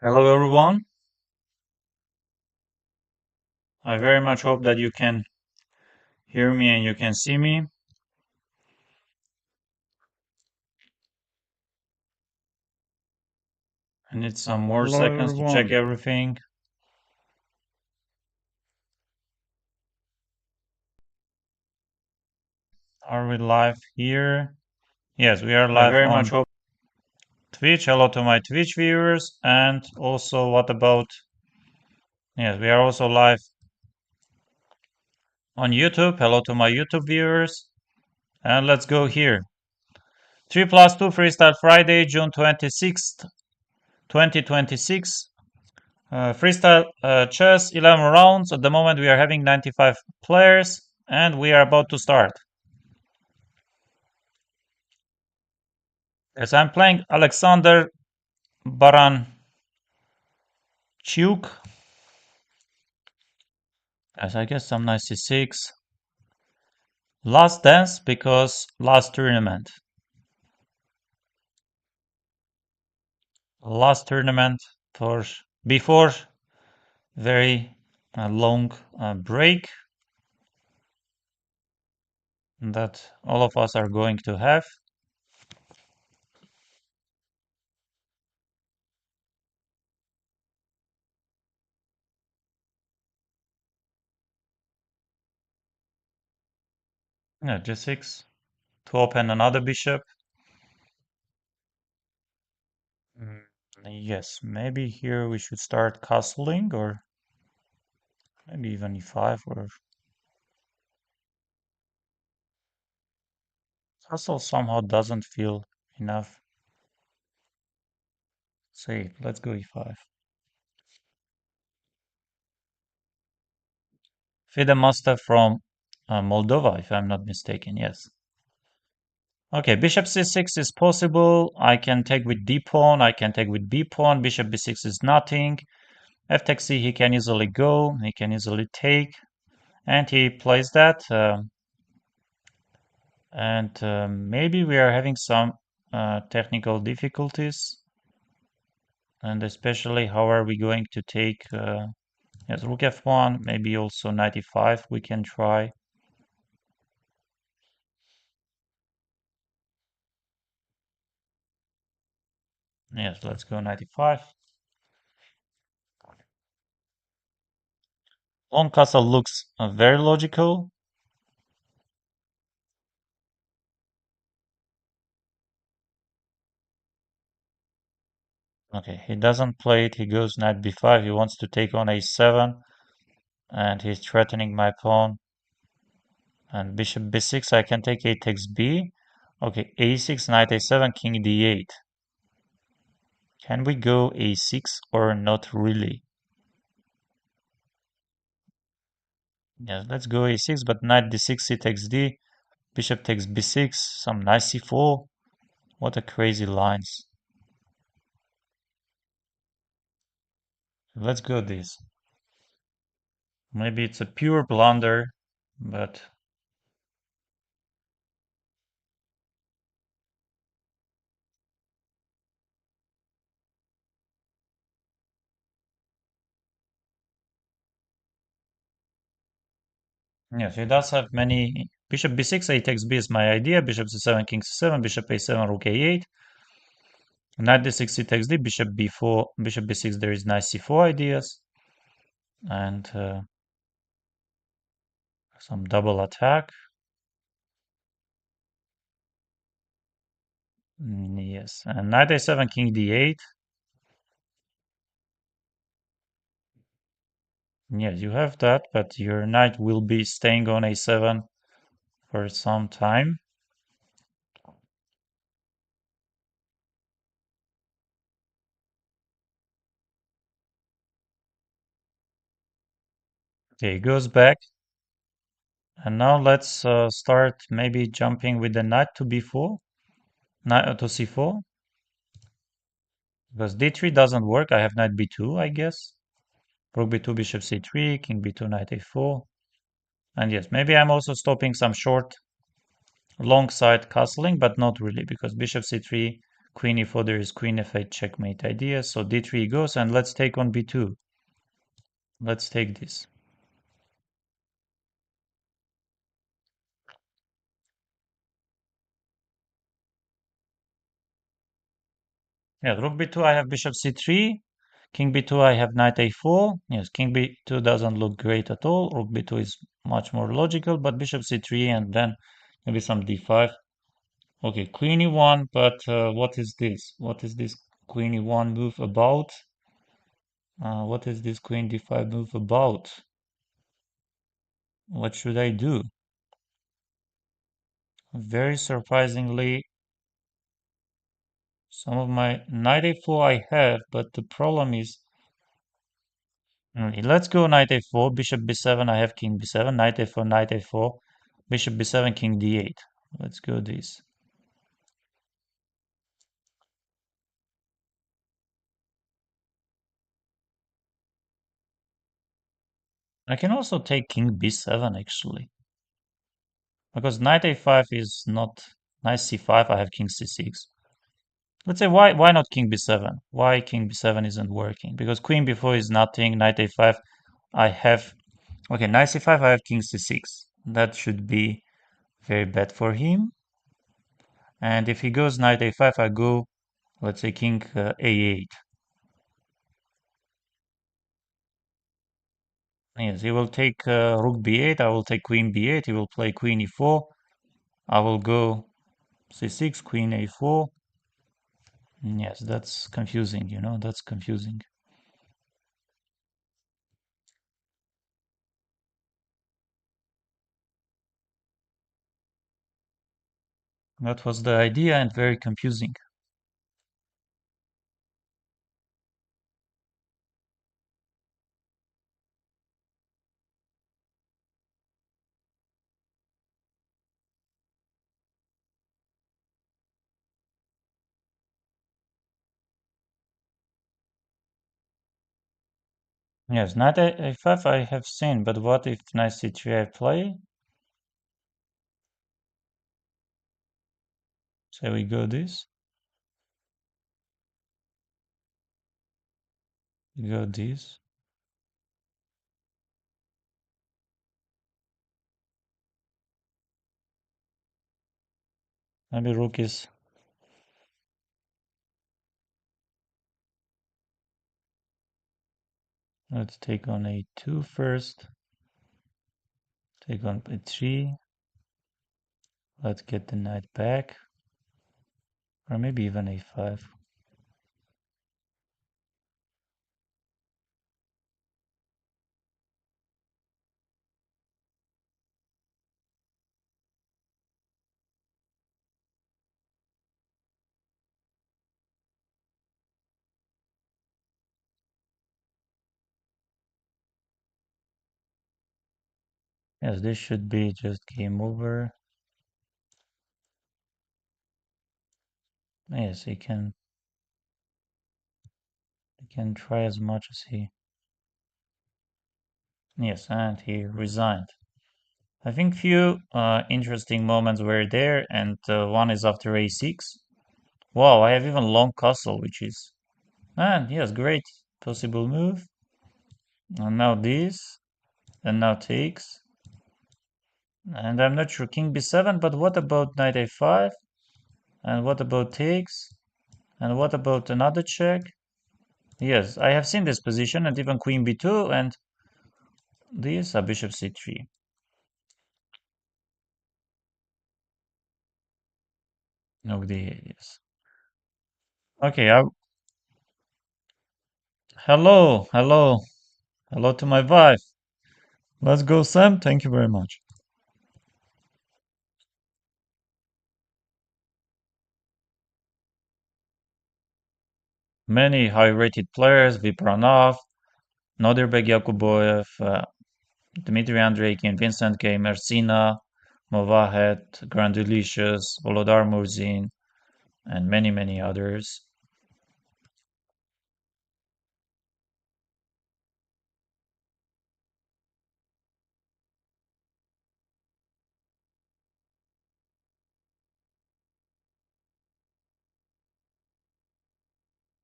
Hello everyone. I very much hope that you can hear me and you can see me. I need some more Hello, seconds to check everyone. everything. Are we live here? Yes, we are I live very much on hope. Twitch. Hello to my Twitch viewers. And also, what about? Yes, we are also live on YouTube. Hello to my YouTube viewers. And let's go here. 3 plus 2 Freestyle Friday, June 26th, 2026. Freestyle chess, 11 rounds. At the moment, we are having 95 players, and we are about to start. Yes, I'm playing Alexander Baranchuk. Yes, I guess some 96. Last dance because last tournament. Last tournament for before very long break that all of us are going to have. Yeah, G6 to open another bishop. Mm, Yes, maybe here we should start castling or maybe even e5 or castle somehow doesn't feel enough. Say, let's go e5. FIDE master from Moldova, if I'm not mistaken, yes. Okay, bishop c6 is possible. I can take with d pawn, I can take with b pawn. Bishop b6 is nothing. F takes c, he can easily go, he can easily take. And he plays that. And maybe we are having some technical difficulties. And especially how are we going to take yes, rook f1, maybe also knight e5 we can try. Yes, let's go knight e5. Long castle looks very logical. Okay, he doesn't play it, he goes knight b5, he wants to take on a7, and he's threatening my pawn. And bishop b6, I can take a takes b. Okay, a6, knight a7, king d8. Can we go a6 or not really? Yes, let's go a6, but knight d6, c takes d, bishop takes b6, some nice c4. What a crazy lines. Let's go this. Maybe it's a pure blunder, but yes, he does have many. Bishop b6, a takes b is my idea. Bishop c7, king c7, bishop a7, rook a8. Knight d6, c takes d, bishop b4, bishop b6, there is nice c4 ideas. And some double attack. Yes, and knight a7, king d8. Yes, you have that, but your knight will be staying on a7 for some time. Okay, he goes back. And now let's start maybe jumping with the knight to b4, knight to c4. Because d3 doesn't work, I have knight b2, I guess. Rook b2, bishop c3, king b2, knight a4. And yes, maybe I'm also stopping some short long side castling, but not really, because bishop c3 queen e4, there is queen f8 checkmate idea. So d3 goes, and let's take on b2. Let's take this. Yeah, rook b2, I have bishop c3. King b2, I have knight a4. Yes, king b2 doesn't look great at all. Rook b2 is much more logical, but bishop c3 and then maybe some d5. Okay, queen e1, but what is this? What is this queen e1 move about? What is this queen d5 move about? What should I do? Very surprisingly, some of my knight a4 I have, but the problem is, let's go knight a4, bishop b7, I have king b7, knight a4, knight a4, bishop b7, king d8. Let's go this. I can also take king b7 actually, because knight a5 is not knight c5. I have king c6. Let's say why not king b7? Why king b7 isn't working? Because queen b4 is nothing. Knight a5, I have okay. Knight c5, I have king c6. That should be very bad for him. And if he goes knight a5, I go, let's say, king a8. Yes, he will take rook b8. I will take queen b8. He will play queen e4. I will go c6, queen a4. Yes, that's confusing, that's confusing. That was the idea and very confusing. Yes, knight a5 I have seen, but what if knight c3 I play? So we go this, we go this. Maybe rook is, let's take on a2 first, take on a3, let's get the knight back, or maybe even a5. Yes, this should be just game over. Yes, he can try as much as he. Yes, and he resigned. I think few interesting moments were there, and one is after a6. Wow, I have even long castle, which is, man, yes, great possible move. And now this, and now takes. And I'm not sure king b7, but what about knight a5? And what about takes? And what about another check? Yes, I have seen this position, and even queen b2, and this, bishop c3. No, yes. Okay, hello, hello, hello to my wife. Let's go, Sam. Thank you very much. Many high-rated players: Vipranov, Nodirbek Yakuboyev, Dmitry Andreikin, Vincent K. Mersina, Movahed, Grandelicious, Volodar Murzin, and many, many others.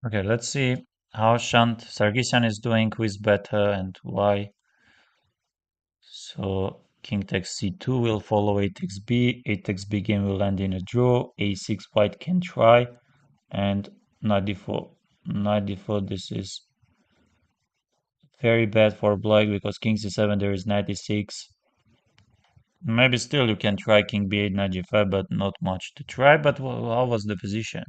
Okay, let's see how Shant Sargsyan is doing, who is better and why. So king takes c2 will follow a takes b, a takes b game will end in a draw, a6 white can try, and knight d4. Knight d4, this is very bad for black because king c7 there is knight e6. Maybe still you can try king b8, knight g5, but not much to try. But how was the position?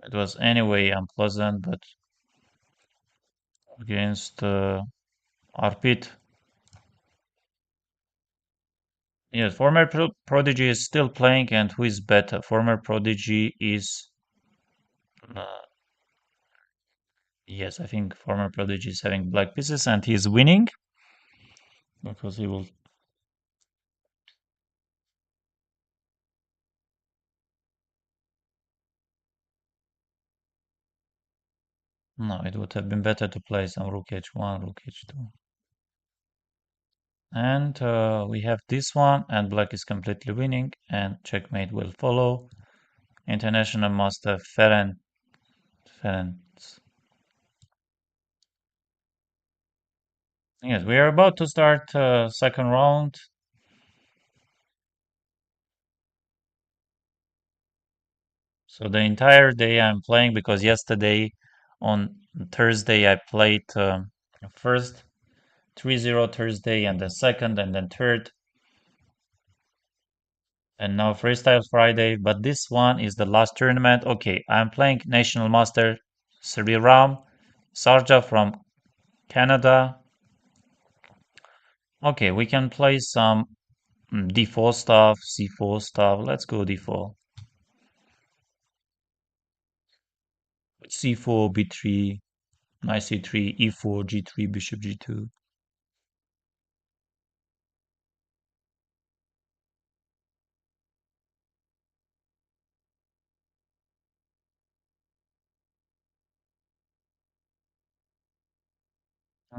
It was anyway unpleasant, but against Arpit. Yes, former Prodigy is still playing, and who is better? Former Prodigy is. Uh, yes, I think former Prodigy is having black pieces, and he's winning because he will. No, it would have been better to play some rook h1, rook h2. And we have this one, and black is completely winning, and checkmate will follow. International master Ferenc. Yes, we are about to start second round. So the entire day I'm playing because yesterday on Thursday I played first 3-0 Thursday and then second and then third and now Freestyle Friday. But this one is the last tournament. Okay, I'm playing National Master Sri Ram Sarja from Canada. Okay, we can play some d4 stuff, c4 stuff. Let's go d4. c4, b3, knight c3, e4, g3, bishop g2.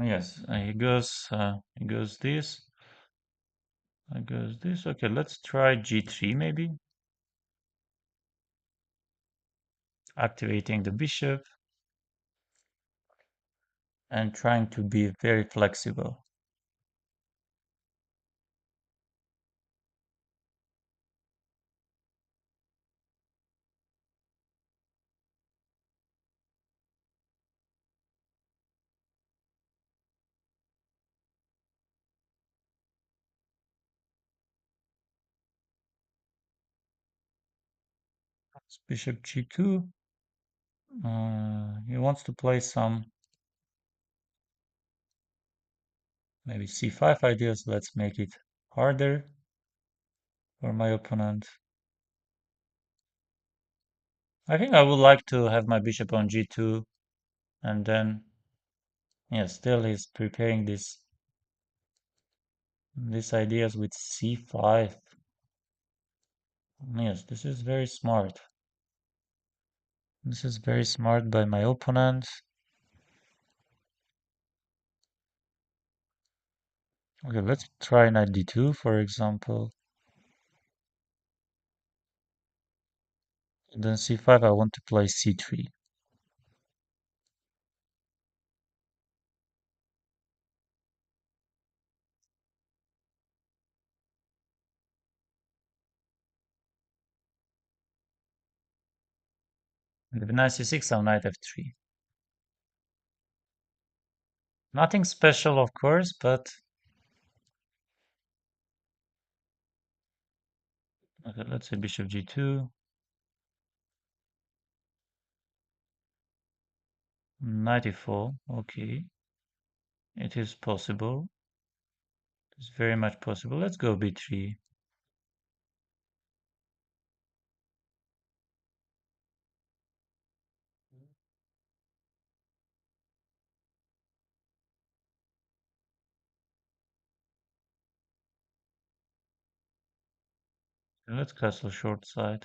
Yes, he goes this, he goes this. Okay, let's try g3 maybe, activating the bishop and trying to be very flexible. It's bishop g2. He wants to play some maybe c5 ideas. Let's make it harder for my opponent. I think I would like to have my bishop on g2 and then, yeah, still he's preparing these ideas with c5. Yes, this is very smart. This is very smart by my opponent. Okay, let's try knight d2, for example. Then c5, I want to play c3. And if knight c6, I'll knight f3. Nothing special, of course, but okay, let's say bishop g2, knight e4. Okay, it is possible. It's very much possible. Let's go b3. Let's castle short side.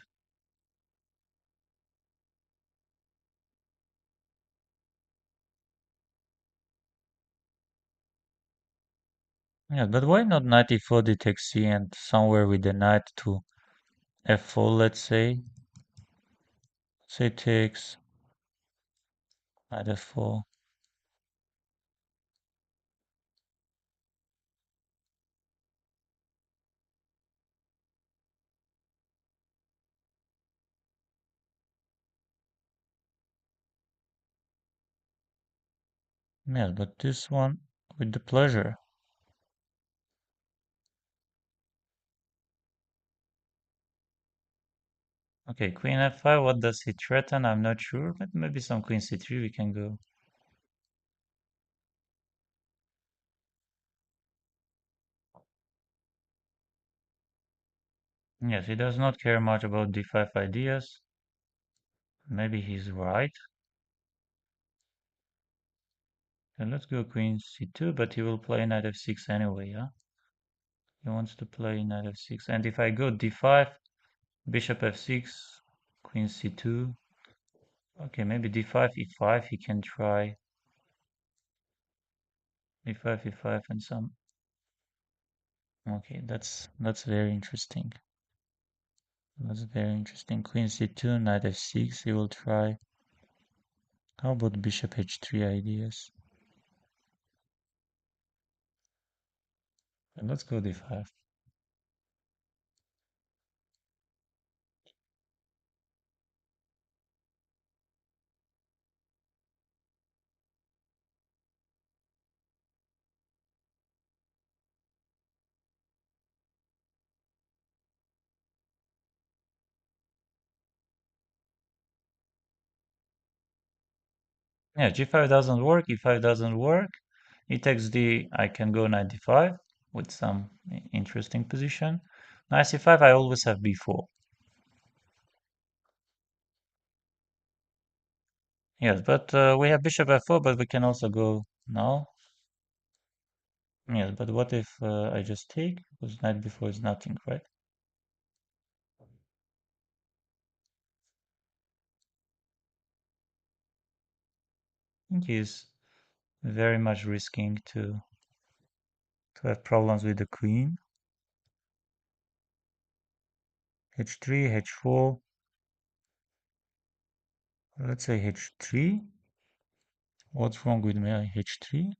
Yeah, but why not knight e4, d takes c, and somewhere with the knight to f4, let's say. Say takes knight f4. Yes, but this one with the pleasure. Okay, queen f5, what does he threaten? I'm not sure, but maybe some queen c3 we can go. Yes, he does not care much about d5 ideas. Maybe he's right. And let's go queen c2, but he will play knight f6 anyway, yeah? He wants to play knight f6. And if I go d5, bishop f6, queen c2. Okay, maybe d5, e5, he can try d5, e5 and some. Okay, that's very interesting. That's very interesting. Queen c2, knight f6, he will try. How about bishop h3 ideas? And let's go d5. Yeah, g5 doesn't work, e5 doesn't work. He takes d, I can go knight d5 with some interesting position. Knight c5, I always have b4. Yes, but we have bishop f4, but we can also go now. Yes, but what if I just take? Because knight before is nothing, right? I think he's very much risking to have problems with the queen. h3, h4. Let's say h3. What's wrong with my h3?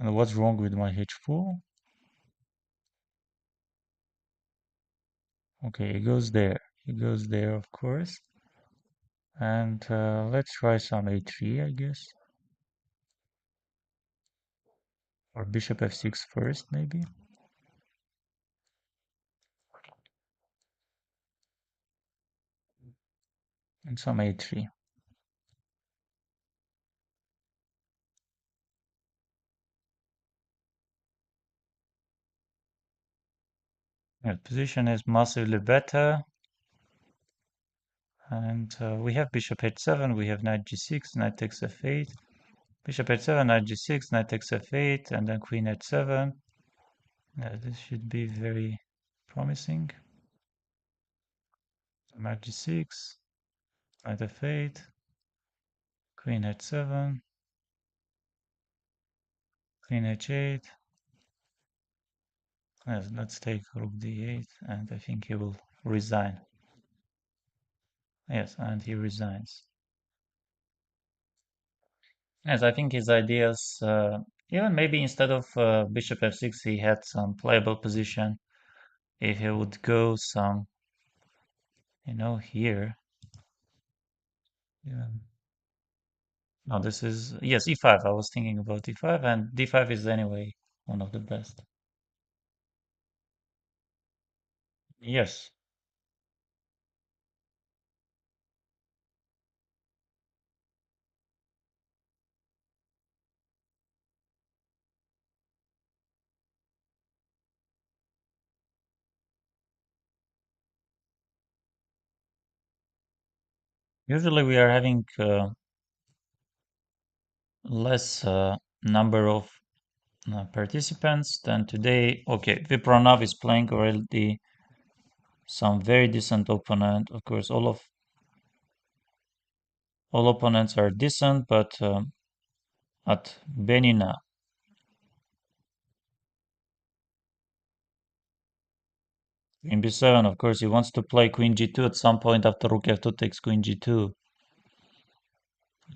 And what's wrong with my h4? Okay, it goes there. It goes there, of course. And let's try some a3, I guess. Or bishop f6 first, maybe. And some a3. Yeah, position is massively better. And we have bishop h7, we have knight g6, knight takes f8. Bishop h7, knight g6, knight takes f8, and then queen h7. Yeah, this should be very promising. Knight g6, knight f8, queen h7, queen h8. Yes, let's take rook d8, and I think he will resign. Yes, and he resigns. Yes, I think his ideas, even maybe instead of bishop f6, he had some playable position. If he would go some, here. Yeah. No, this is, yes, e5. I was thinking about e5, and d5 is anyway one of the best. Yes. Usually we are having less number of participants than today. Okay, Vipranav is playing already some very decent opponent. Of course, all opponents are decent, but at Benina, Queen b7, of course, he wants to play queen g2 at some point after rook f2 takes queen g2.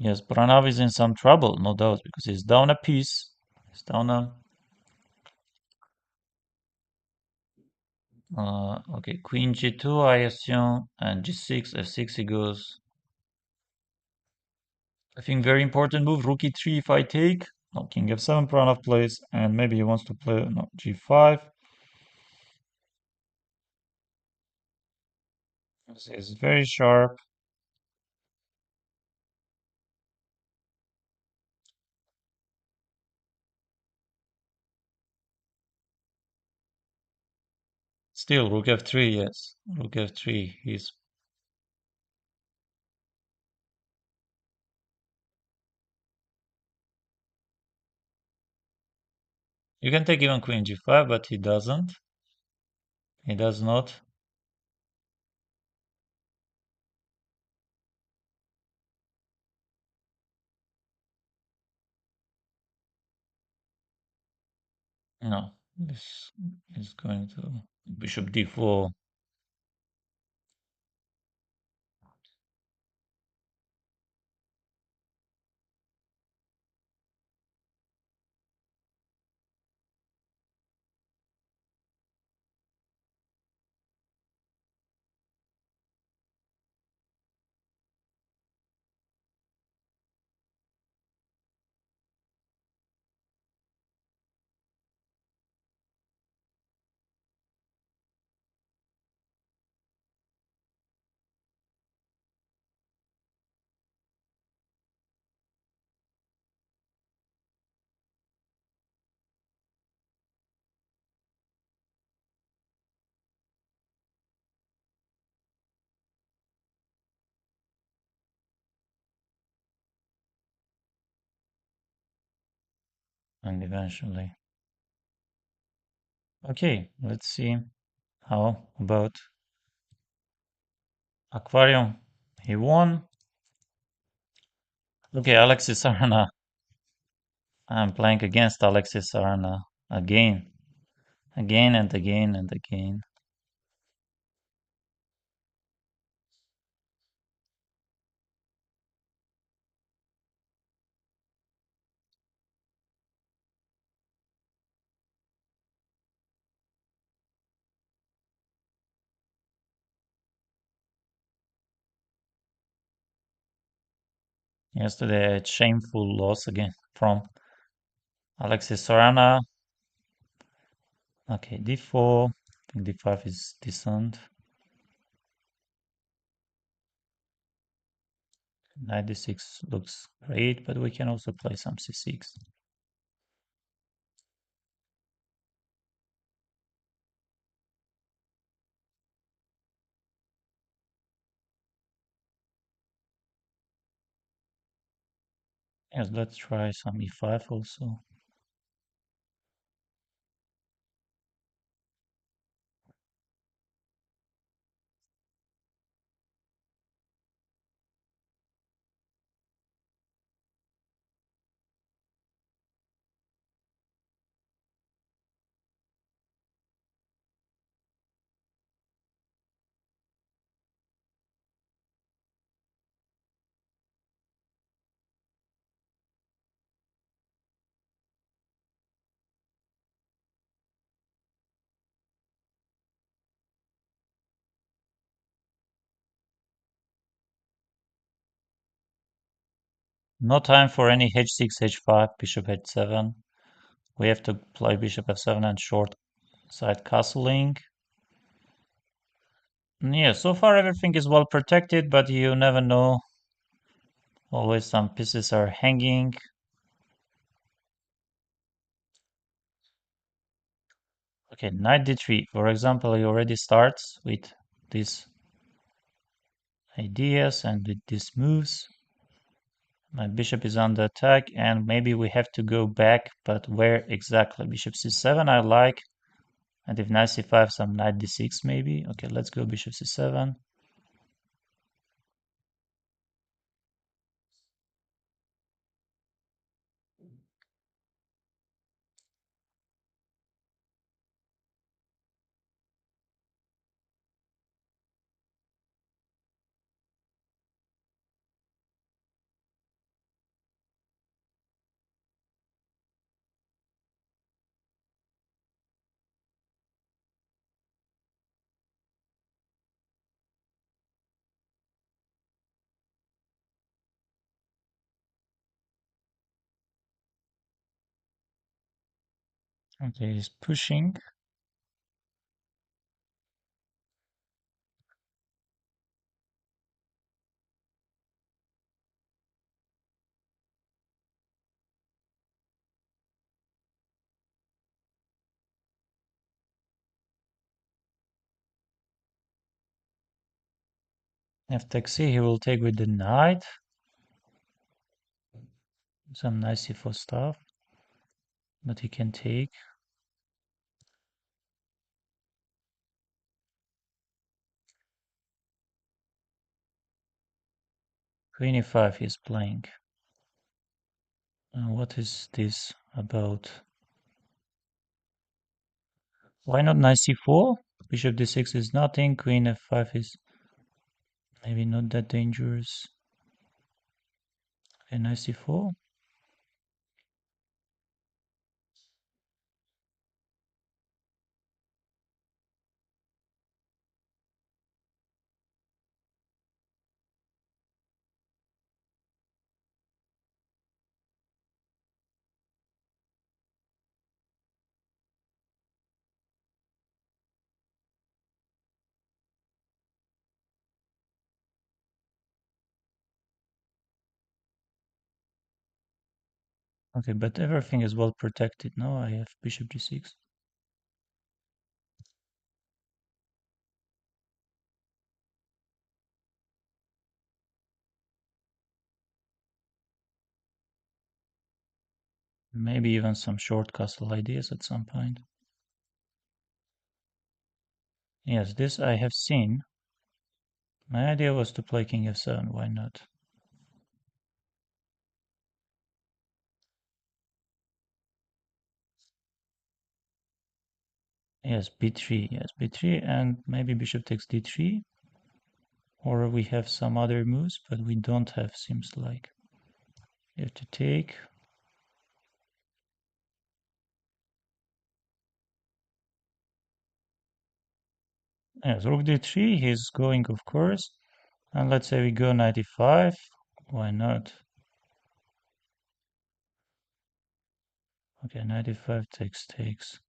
Yes, Pranav is in some trouble, no doubt, because he's down a piece. He's down a... okay, queen g2, I assume, and g6, f6 he goes. I think very important move, rook e3 if I take. No, king f7, Pranav plays, and maybe he wants to play, no, g5. This is very sharp. Still, rook f3, yes. Rook f3, he's... You can take even queen g5, but he doesn't. He does not. No, this is going to bishop d4. And eventually. Okay, let's see. How about Aquarium? He won. Okay, Alexis Arana. I'm playing against Alexis Arana again. Again and again and again. Yesterday I had shameful loss again from Alexis Arana. Okay, d4. I think d5 is decent. Knight d6 looks great, but we can also play some c6. Yes, let's try some e5 also. No time for any h6, h5, bishop h7. We have to play bishop f7 and short side castling. Yeah, so far everything is well protected, but you never know. Always some pieces are hanging. Okay, knight d3. For example, he already starts with these ideas and with these moves. My bishop is under attack, and maybe we have to go back, but where exactly? Bishop c7 I like, and if knight c5, some knight d6 maybe. Okay, let's go bishop c7. Okay, he's pushing. If taxi, he will take with the knight. Some nice c4 stuff, but he can take. Queen e5 he's playing. What is this about? Why not knight c4? Bishop d6 is nothing. Queen f5 is maybe not that dangerous. Okay, knight c4. Okay, but everything is well protected. Now I have bishop d6. Maybe even some short castle ideas at some point. Yes, this I have seen. My idea was to play king f7. Why not? Yes, b3. Yes, b3, and maybe bishop takes d3. Or we have some other moves, but we don't have, seems like. You have to take. Yes, rook d3, he's going, of course. And let's say we go 95. Why not? Okay, 95 takes.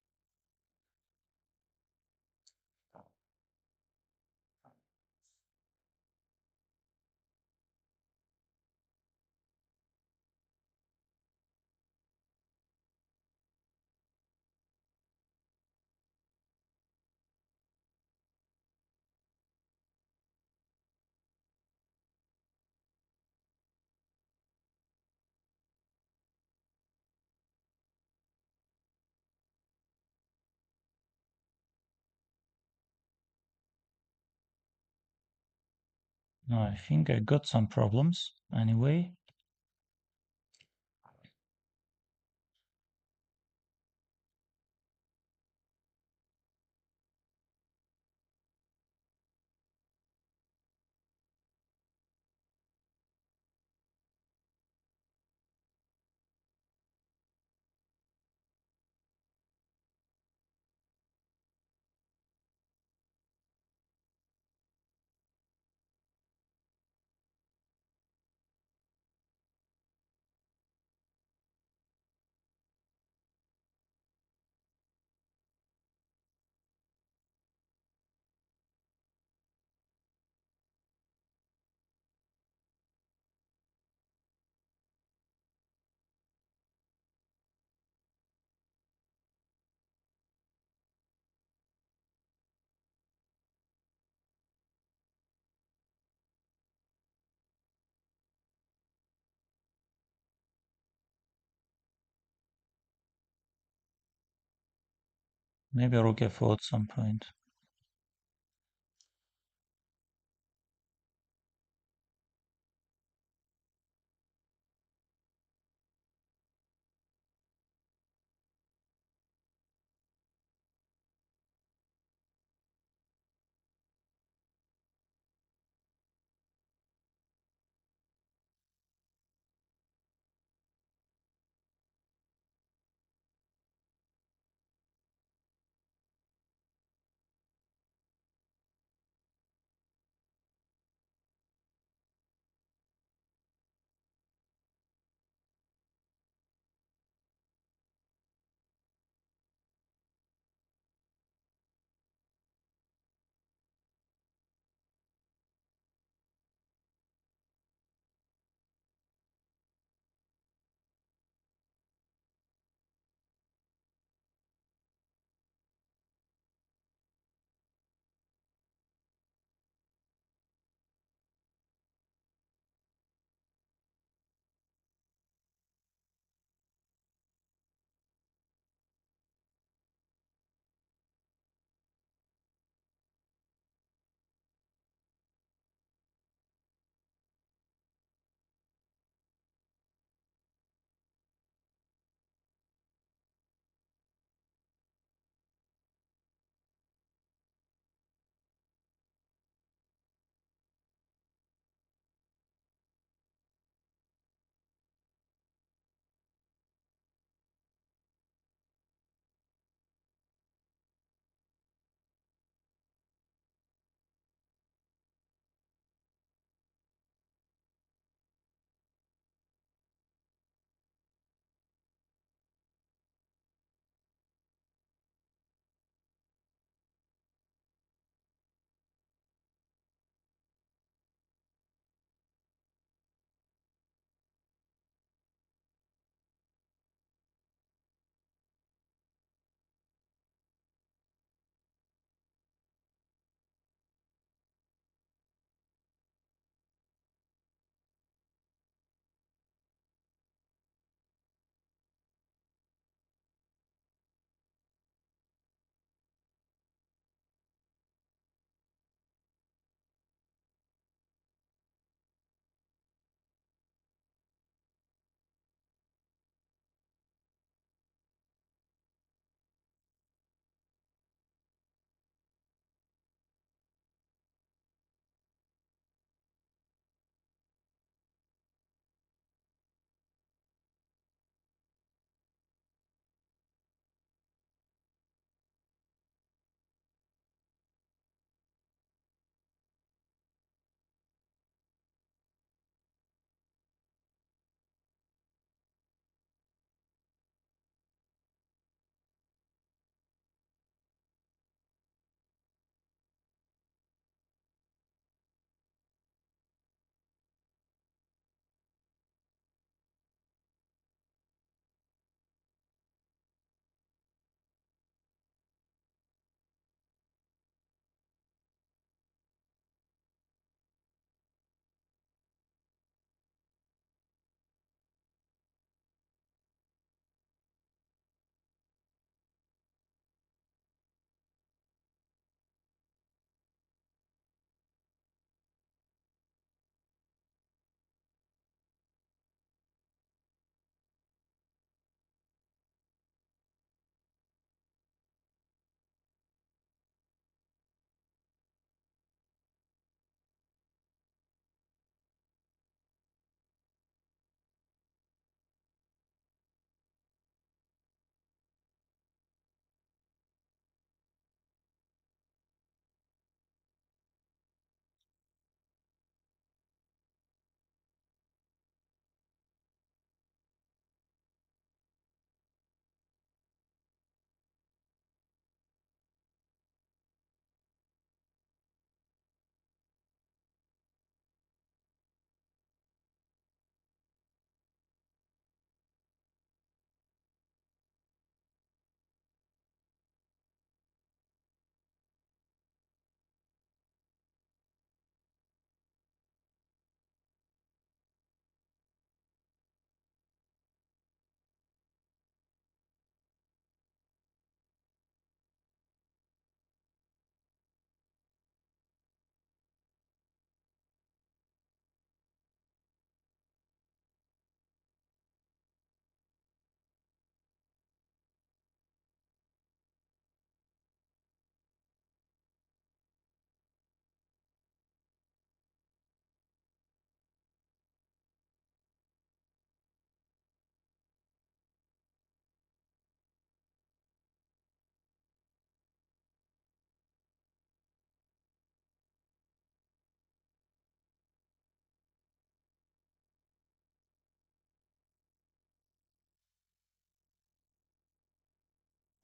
No, I think I got some problems anyway. Maybe rook f4 at some point.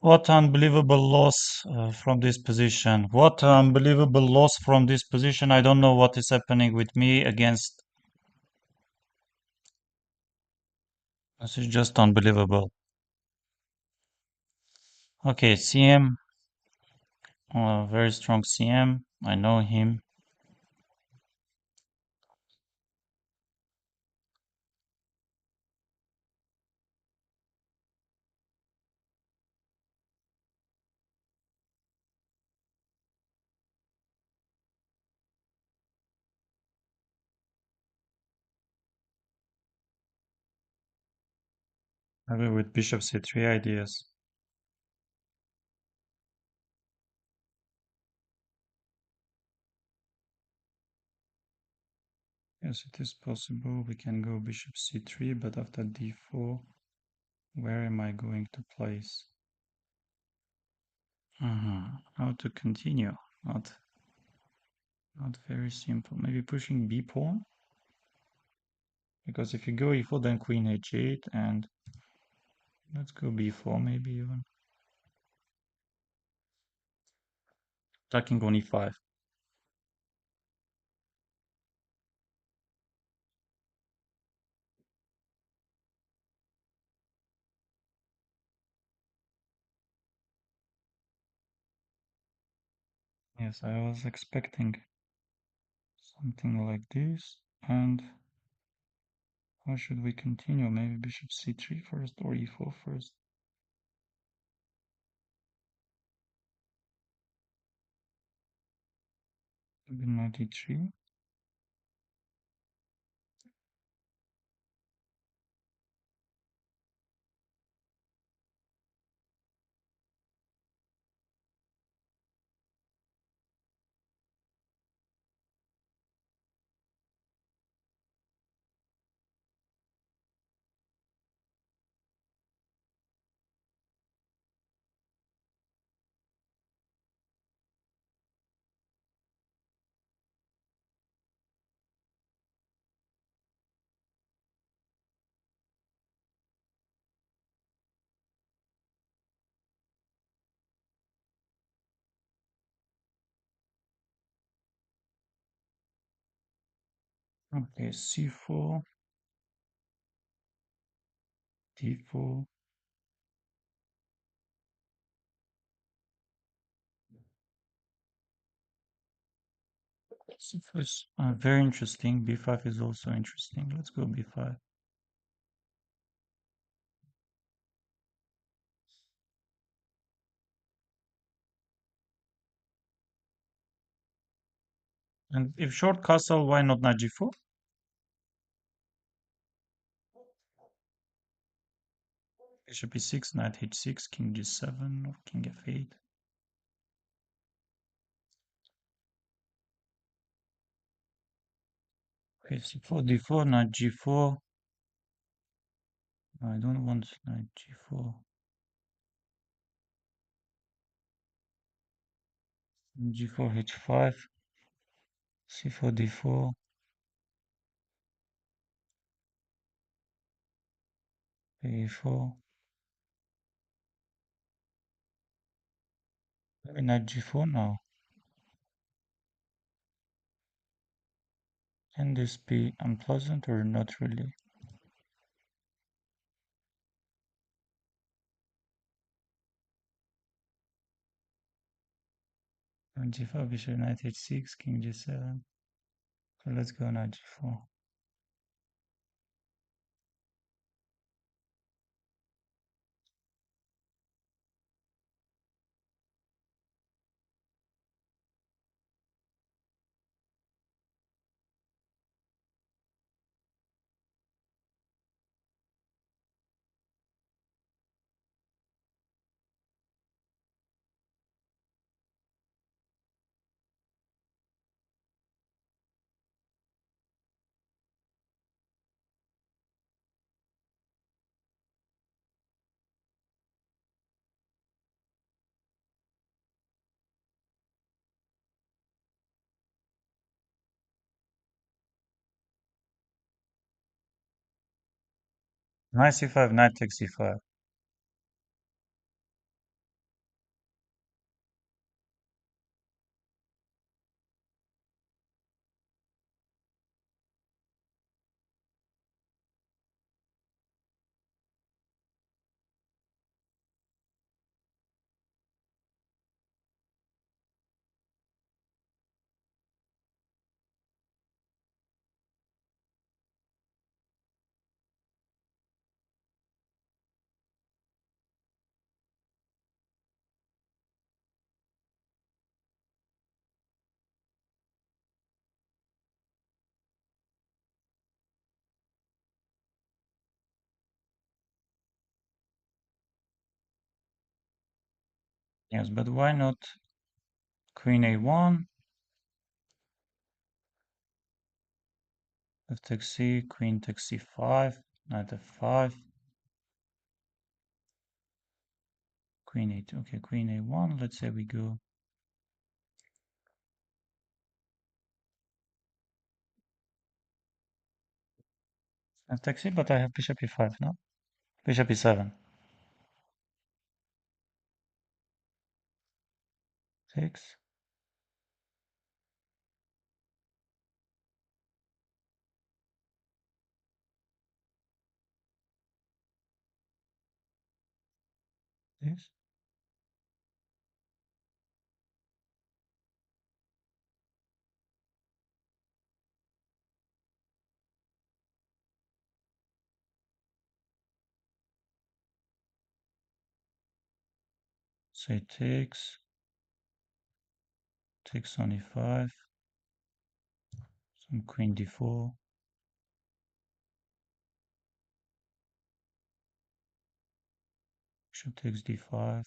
What unbelievable loss from this position. What unbelievable loss from this position. I don't know what is happening with me against. This is just unbelievable. Okay, CM. Very strong CM. I know him. Maybe with bishop c3 ideas. Yes, it is possible. We can go bishop c3, but after d4, where am I going to place? How to continue? Not very simple. Maybe pushing b pawn, because if you go e4, then queen h8, and let's go b4, maybe even attacking on e5. Yes, I was expecting something like this, and how should we continue? Maybe bishop c3 first or e4 first. Maybe knight e3. Okay, c4, d4. C4 is very interesting. b5 is also interesting. Let's go b5. And if short castle, why not knight g4? Bishop e6, knight h6, king g7, or king f8. Okay, c4, d4, knight g4. I don't want knight g4. g4, h5, c4, d4, a4. Maybe knight g4 now. Can this be unpleasant or not really? Knight g5, bishop knight h6, king g7. So let's go knight g4. Knight c5, knight takes c5. Yes, but why not queen a1, f takes c, queen takes c5, knight f5, queen a2. Okay, queen a1. Let's say we go f takes c, but I have bishop e5 now. Bishop e7. 6. This. Say takes on e5, some queen d4, bishop takes d5,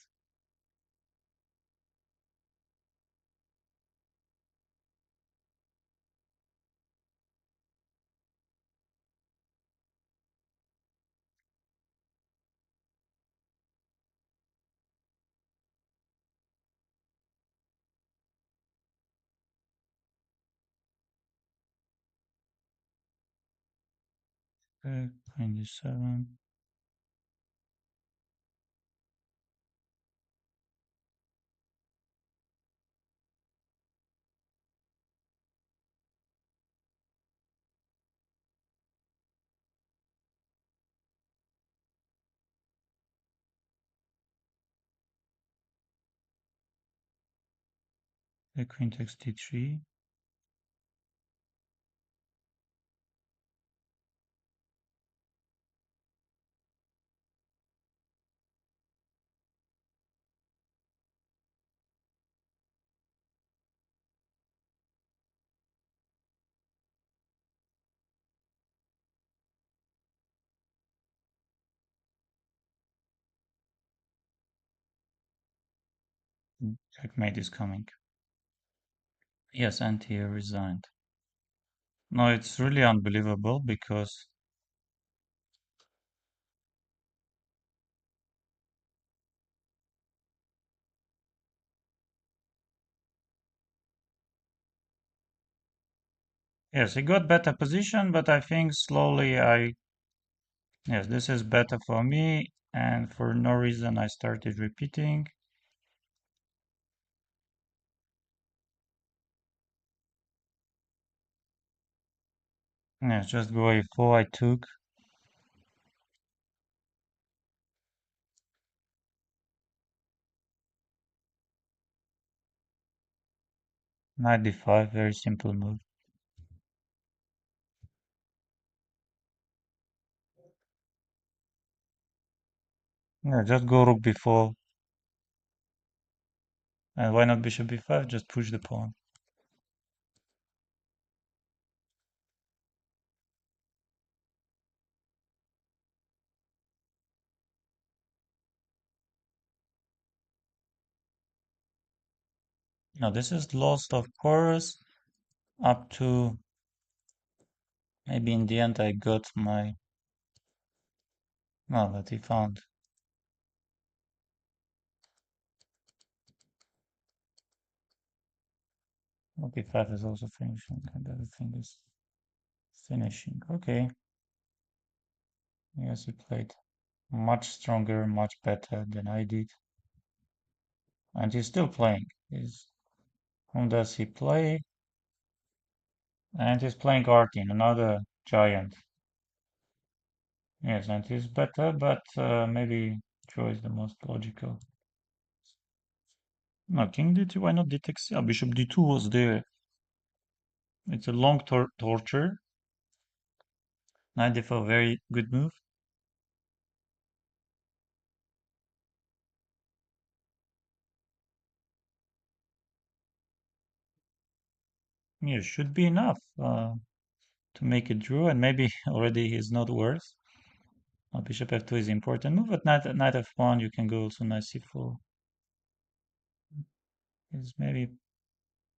queen d7, the queen takes d3, checkmate is coming. Yes, anti resigned. No, it's really unbelievable because yes, he got better position, but I think slowly yes, this is better for me, and for no reason I started repeating. Yes, just go a4, I took. Knight d5, very simple move. Yeah, just go rook b4. And why not bishop b5? Just push the pawn. Now this is lost, of course, up to maybe in the end I got my. No, but he found. Okay, 5 is also finishing, and everything is finishing. Okay. Yes, he played much stronger, much better than I did. And he's still playing. Whom does he play? And he's playing Artin, another giant. Yes, and he's better, but maybe Draw is the most logical. No, King D2, why not D6? Yeah, Bishop D2 was there. It's a long torture. Knight D4, very good move. Yeah, should be enough to make a draw, and maybe already he's not worse. Bishop F2 is important move, but knight F1, you can go also knight C4. He's maybe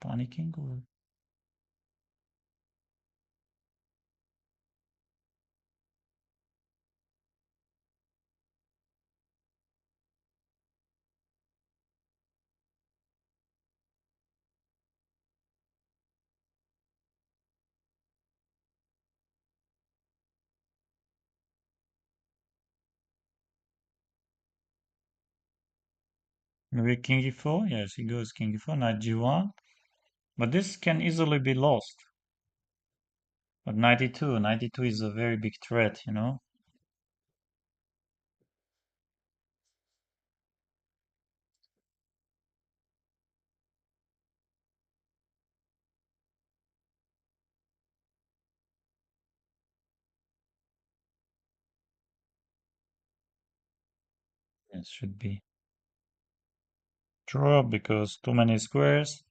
panicking or maybe king e4. Yes, he goes king e4, knight g1. But this can easily be lost. But 92, 92 is a very big threat, you know. It should be draw because too many squares.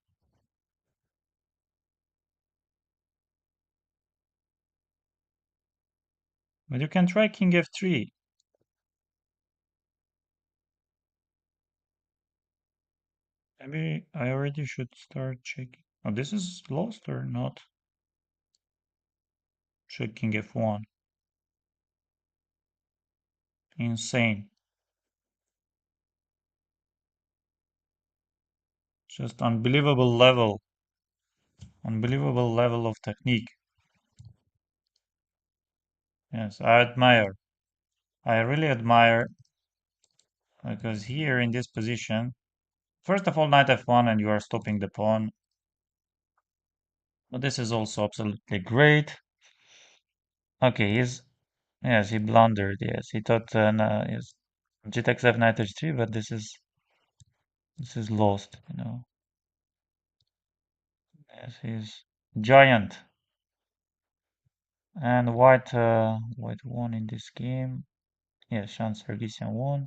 But you can try king f3. Maybe I already should start checking. Oh, this is lost or not? Check king f1. Insane. Just unbelievable level of technique. Yes, I admire. I really admire because here in this position, first of all, knight f1 and you are stopping the pawn. But this is also absolutely great. Okay, yes, he blundered. Yes, he thought yes, g takes f knight h3, but this is lost. You know. Yes, he's giant. And white won in this game. Yes, Shan Sargsyan won.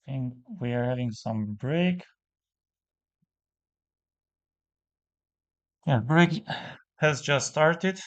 I think we are having some break. Yeah, break has just started.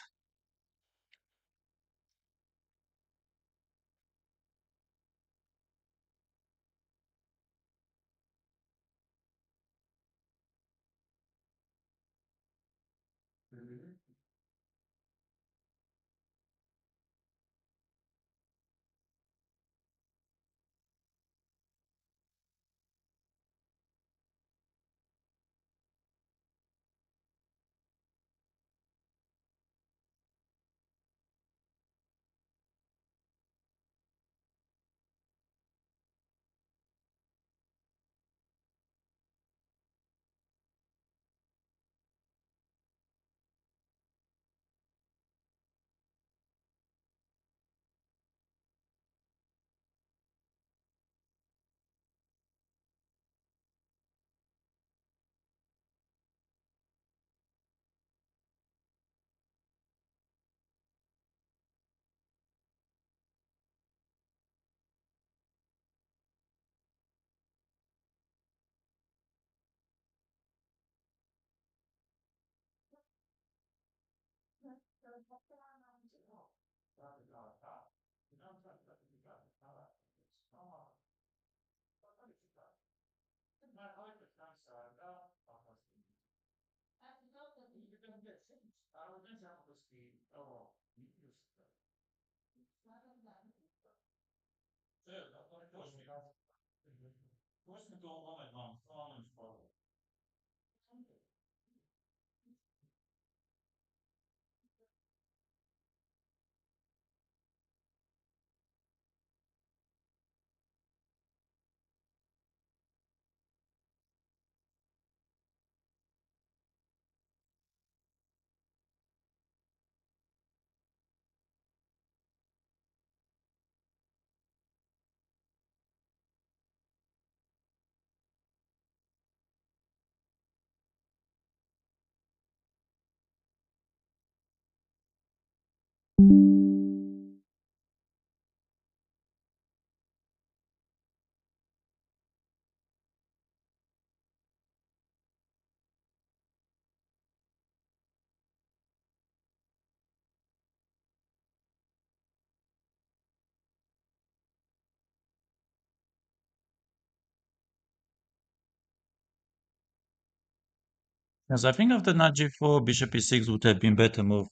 Yes, I think after knight g4, bishop e6 would have been better move.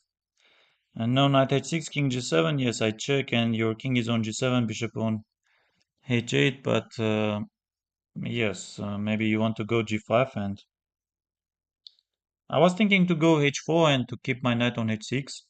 And now knight h6, king g7. Yes, I check, and your king is on g7, bishop on h8. But yes, maybe you want to go g5, and I was thinking to go h4 and to keep my knight on h6.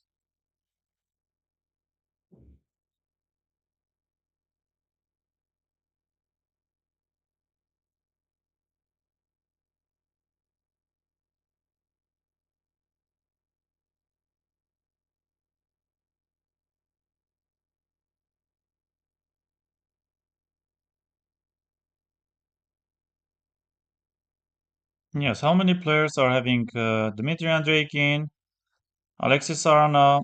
Yes, how many players are having Dmitry Andreikin, Alexis Arana,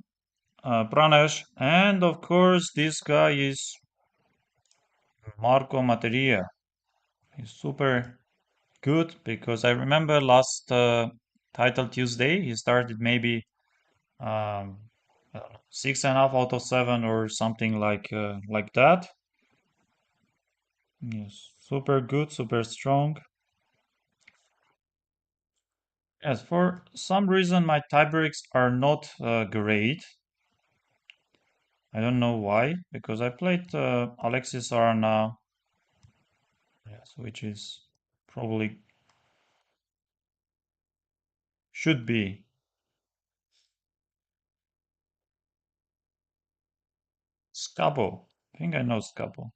Pranesh, and of course this guy is Marco Materia. He's super good because I remember last Title Tuesday he started maybe um, I don't know, 6.5 out of 7 or something like that. Yes, super good, super strong. Yes, for some reason my tiebreaks are not great. I don't know why, because I played Alexis Arana, yes, which is probably should be Scabo. I think I know Scabo.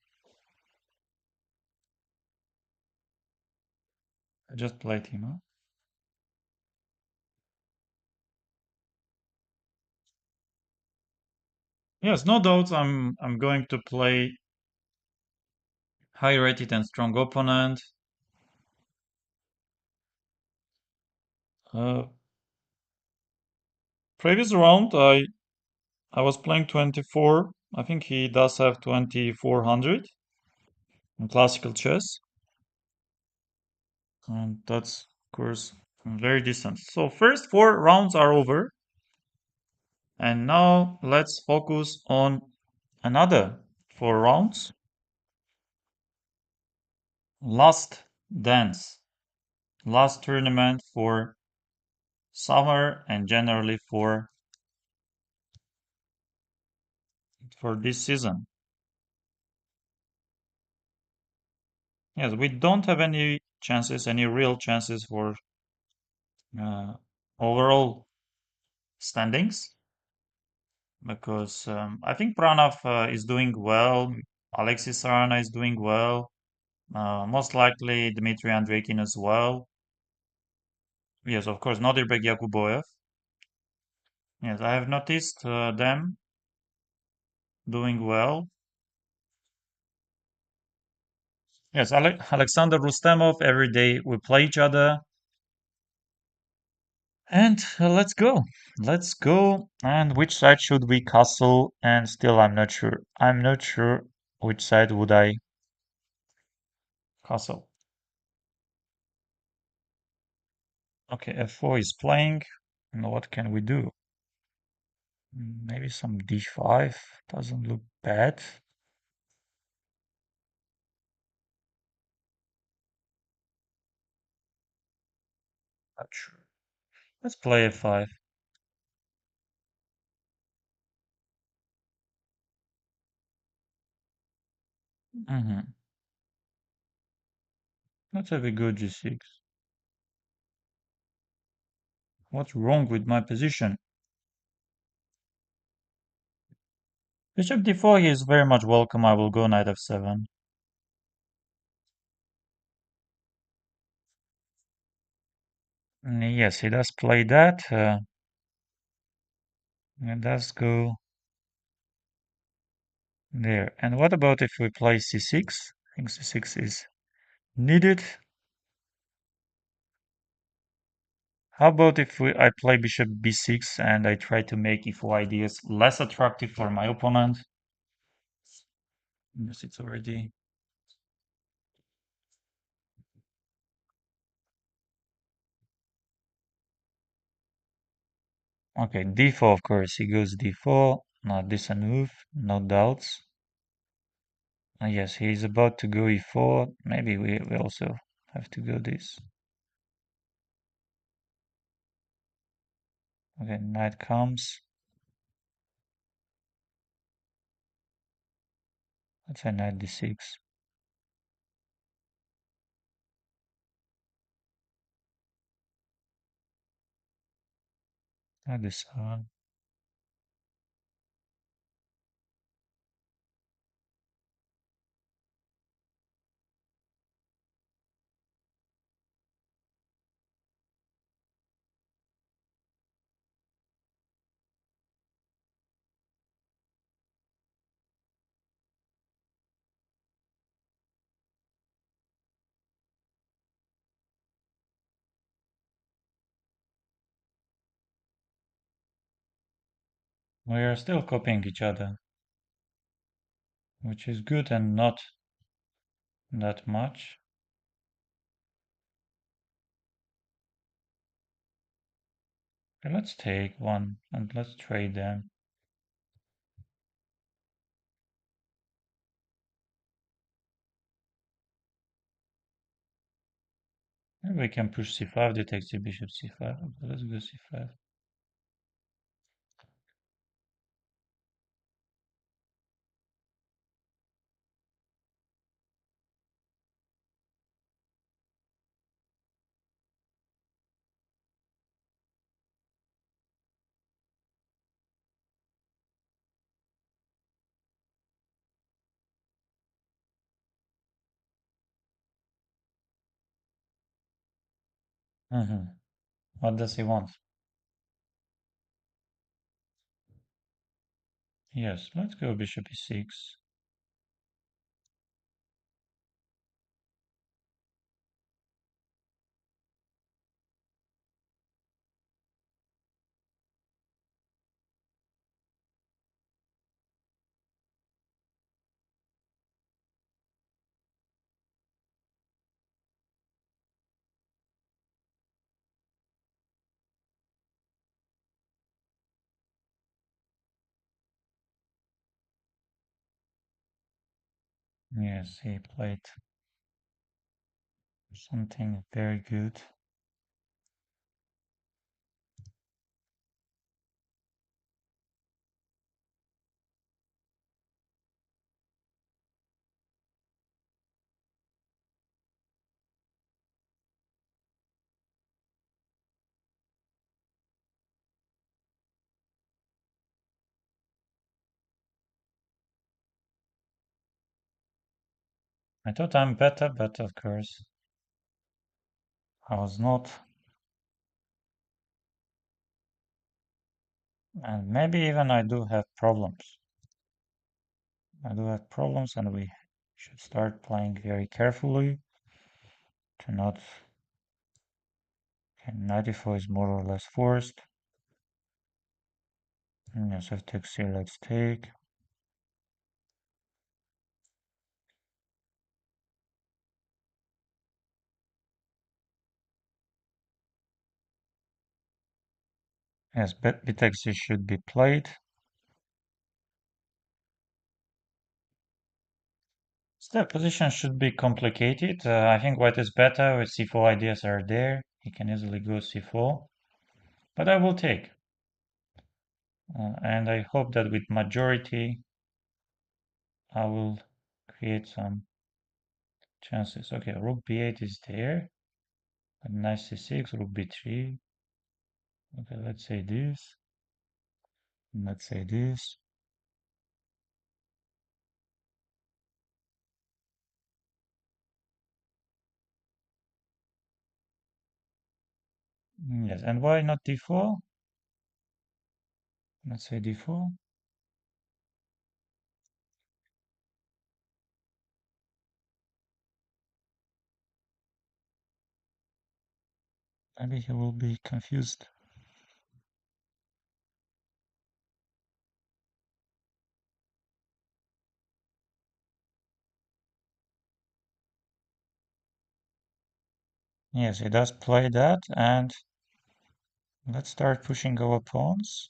I just played him, huh? Yes, no doubt I'm going to play high rated and strong opponent. Uh, Previous round I was playing 24. I think he does have 2400 in classical chess, and that's of course very decent. So first four rounds are over, and now let's focus on another four rounds. Last dance, last tournament for summer and generally for this season. Yes, we don't have any chances, any real chances for uh, overall standings because I think Pranav is doing well. Alexis Sarana is doing well. Most likely Dmitry Andreikin as well. Yes, of course, Nodirbek Yakuboev. Yes, I have noticed them doing well. Yes, Alexander Rustemov. Every day we play each other. And let's go. Let's go. And which side should we castle? And still, I'm not sure. I'm not sure which side would I castle. Okay, f4 is playing. And what can we do? Maybe some d5 doesn't look bad. Not sure. Let's play f5. Mm-hmm. Let's have a good g6. What's wrong with my position? Bishop d4 he is very much welcome. I will go knight f7. Yes, he does play that. And let's go there. And what about if we play c6? I think c6 is needed. How about if I play bishop b6 and I try to make e4 ideas less attractive for my opponent? Yes, it's already. Okay, d4, of course. He goes d4. Not this a move, no doubts. Yes, he's about to go e4. Maybe we also have to go this. Okay, knight comes. Let's say knight d6. Knight d7. We are still copying each other, which is good and not that much. Okay, let's take one and let's trade them. Maybe we can push c5, they take the bishop c5. Okay, let's go c5. What does he want? Yes, let's go bishop e6. Yes, he played something very good. I thought I'm better, but of course I was not. And maybe even I do have problems. I do have problems and we should start playing very carefully to not. Okay, knight e4 is more or less forced. Yes, f takes c, let's take. Yes, bit c should be played. Step position should be complicated. I think white is better with c4 ideas are there. He can easily go c4, but I will take. And I hope that with majority, I will create some chances. Okay, rook b8 is there. Knight c6, rook b3. Okay, let's say this. Let's say this. Yes, and why not d4? Let's say d4. Maybe he will be confused. Yes, he does play that, and let's start pushing our pawns.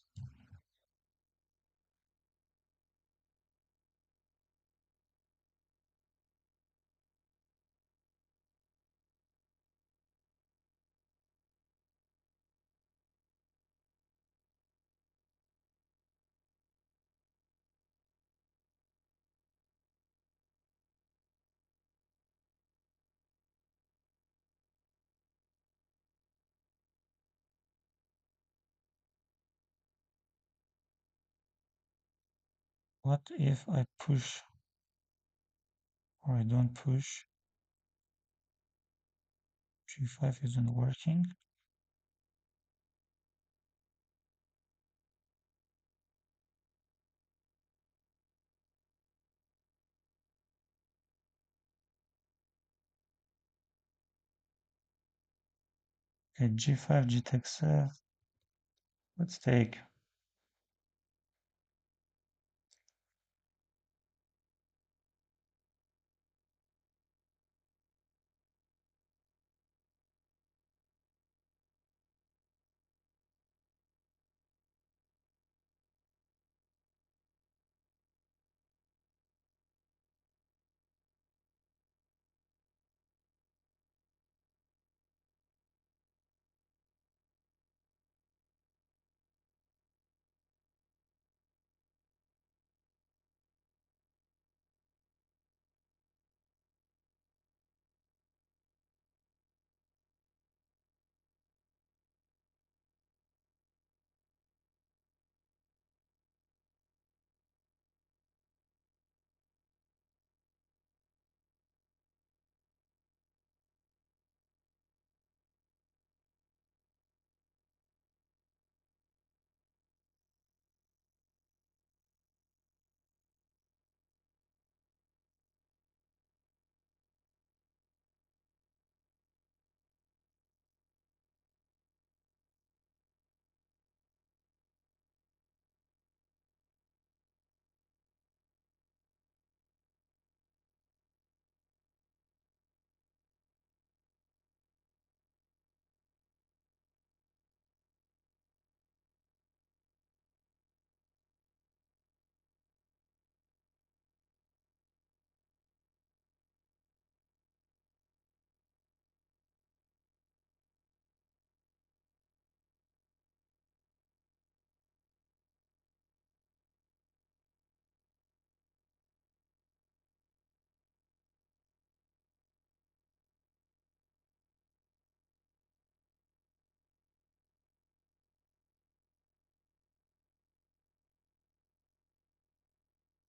What if I push or I don't push? G5 isn't working. Okay, G5, G takes F. Let's take.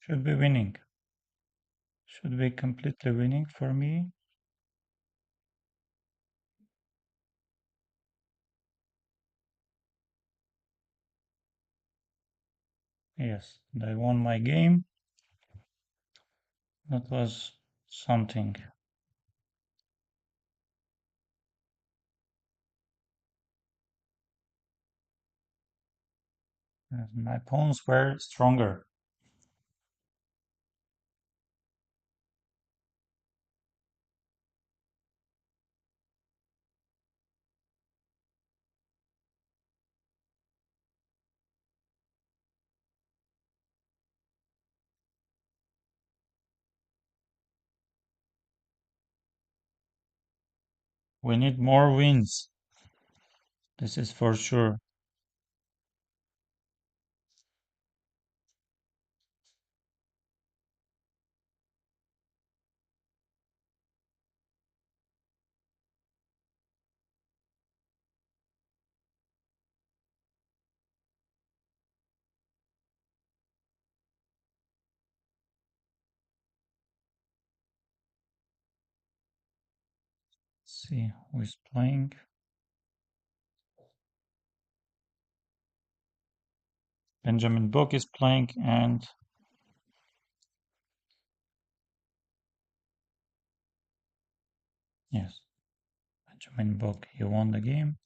Should be winning. Should be completely winning for me. Yes, I won my game. That was something. My pawns were stronger. We need more wins. This is for sure. Let's see who is playing. Benjamin Book is playing, and yes, Benjamin Book, he won the game.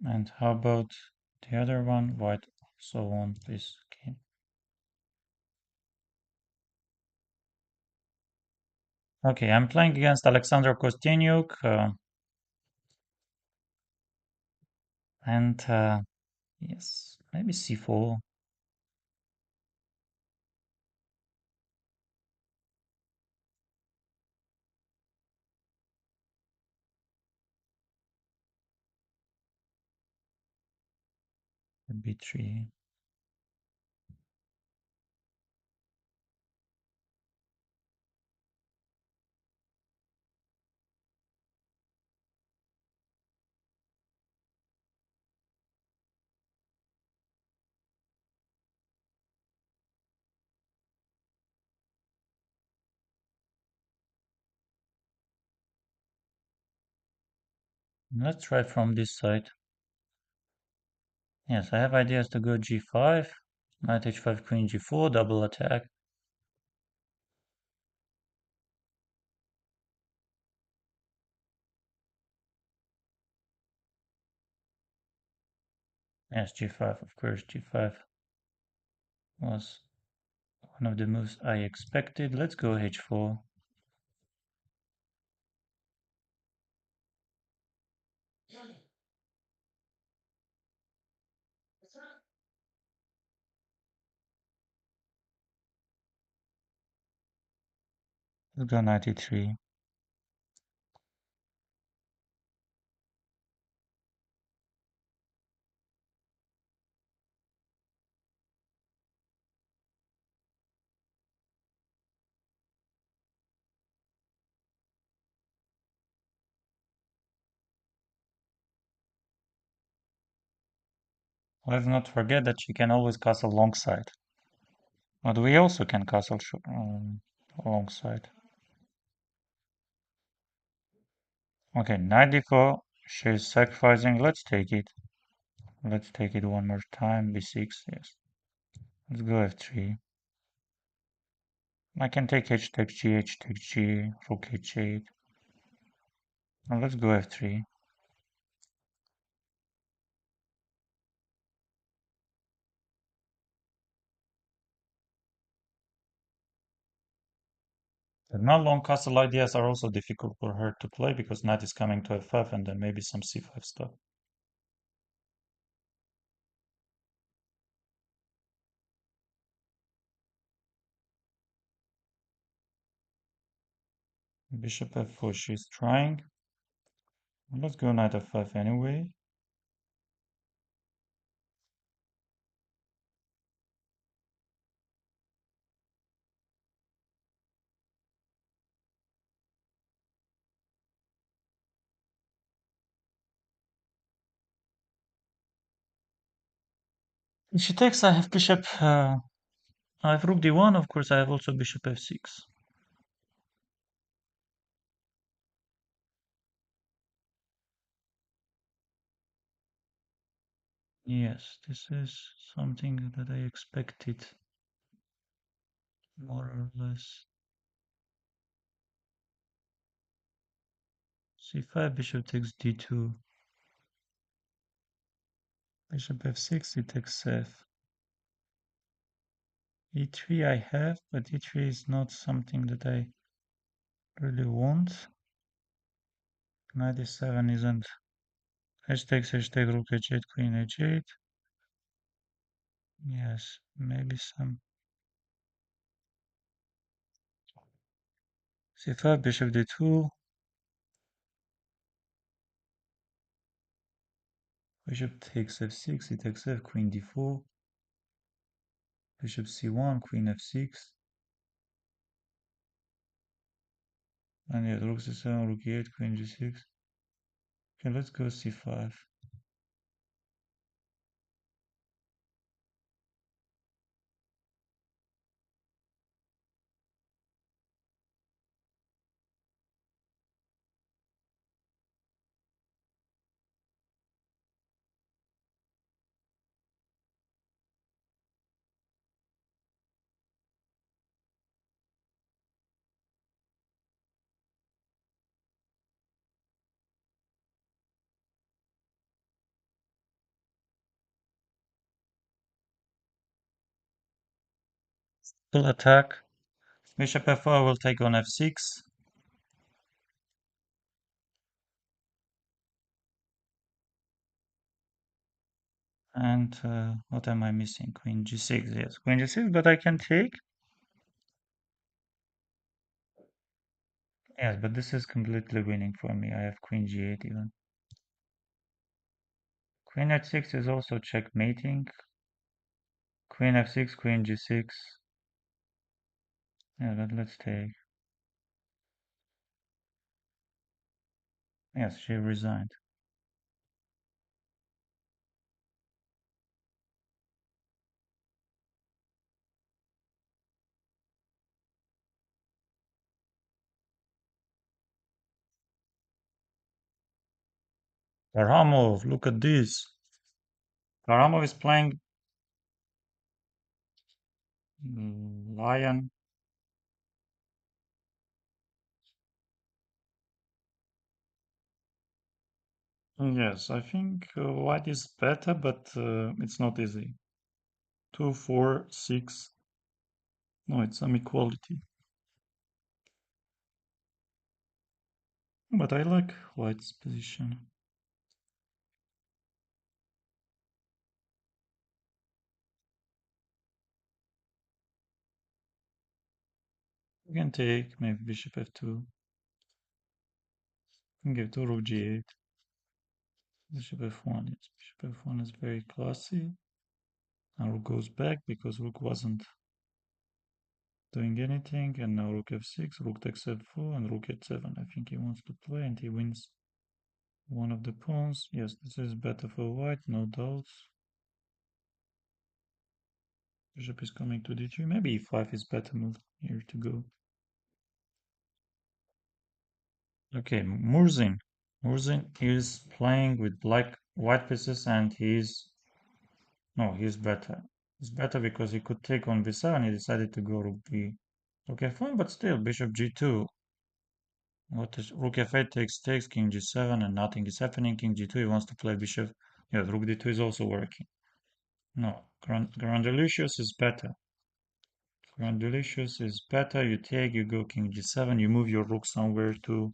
And how about the other one? White also won this game. Okay, I'm playing against Alexander Kostyeniuk, and yes, maybe c4. b3. Let's try from this side. Yes, I have ideas to go g5, knight h5, queen g4, double attack. Yes, g5, of course, g5 was one of the moves I expected. Let's go h4. Let's go knight e3. Let's not forget that she can always castle long side. But we also can castle long side. Okay, knight d4. She's sacrificing. Let's take it. Let's take it one more time. b6, yes. Let's go f3. I can take h takes g, h takes g, rook h8. Now let's go f3. The non-long castle ideas are also difficult for her to play because knight is coming to f5 and then maybe some c5 stuff. Bishop f4, she's trying. Let's go knight f5 anyway. If she takes, I have bishop. I have rook d1. Of course, I have also bishop f6. Yes, this is something that I expected, more or less. c5, bishop takes d2. Bishop f6, it takes f. e3 I have, but e3 is not something that I really want. Knight e7 isn't. H takes, rook h8, queen h8. Yes, maybe some. c5, bishop d2. Bishop takes f6, it takes f, queen d4. Bishop c1, queen f6. And yeah, rook c7, rook e8, queen g6. Okay, let's go c5. Still attack. Bishop f4 will take on f6. And what am I missing? Queen g6, yes. Queen g6, but I can take. Yes, but this is completely winning for me. I have queen g8 even. Queen h6 is also checkmating. Queen f6, queen g6. Yeah, but let's take. Yes, she resigned. Karamov, look at this. Karamov is playing Lion. Yes, I think white is better, but it's not easy. 2, 4, 6. No, it's some equality. But I like white's position. You can take maybe bishop f2. You can give to rook g8. Bishop f1. Yes, bishop f1 is very classy. Now rook goes back because rook wasn't doing anything. And now rook f6, rook takes f4, and rook h7. I think he wants to play and he wins one of the pawns. Yes, this is better for white, no doubts. Bishop is coming to d3. Maybe e5 is better move here to go. Okay, Murzin. Murzin is playing with black white pieces and he's better. He's better because he could take on b7. He decided to go rook b. Rook f1, but still bishop g2. What is rook f8 takes king g7 and nothing is happening. King g2. He wants to play bishop. Yes, rook d2 is also working. No, Grandelicious is better. Grandelicious is better. You take, you go king g7. You move your rook somewhere to.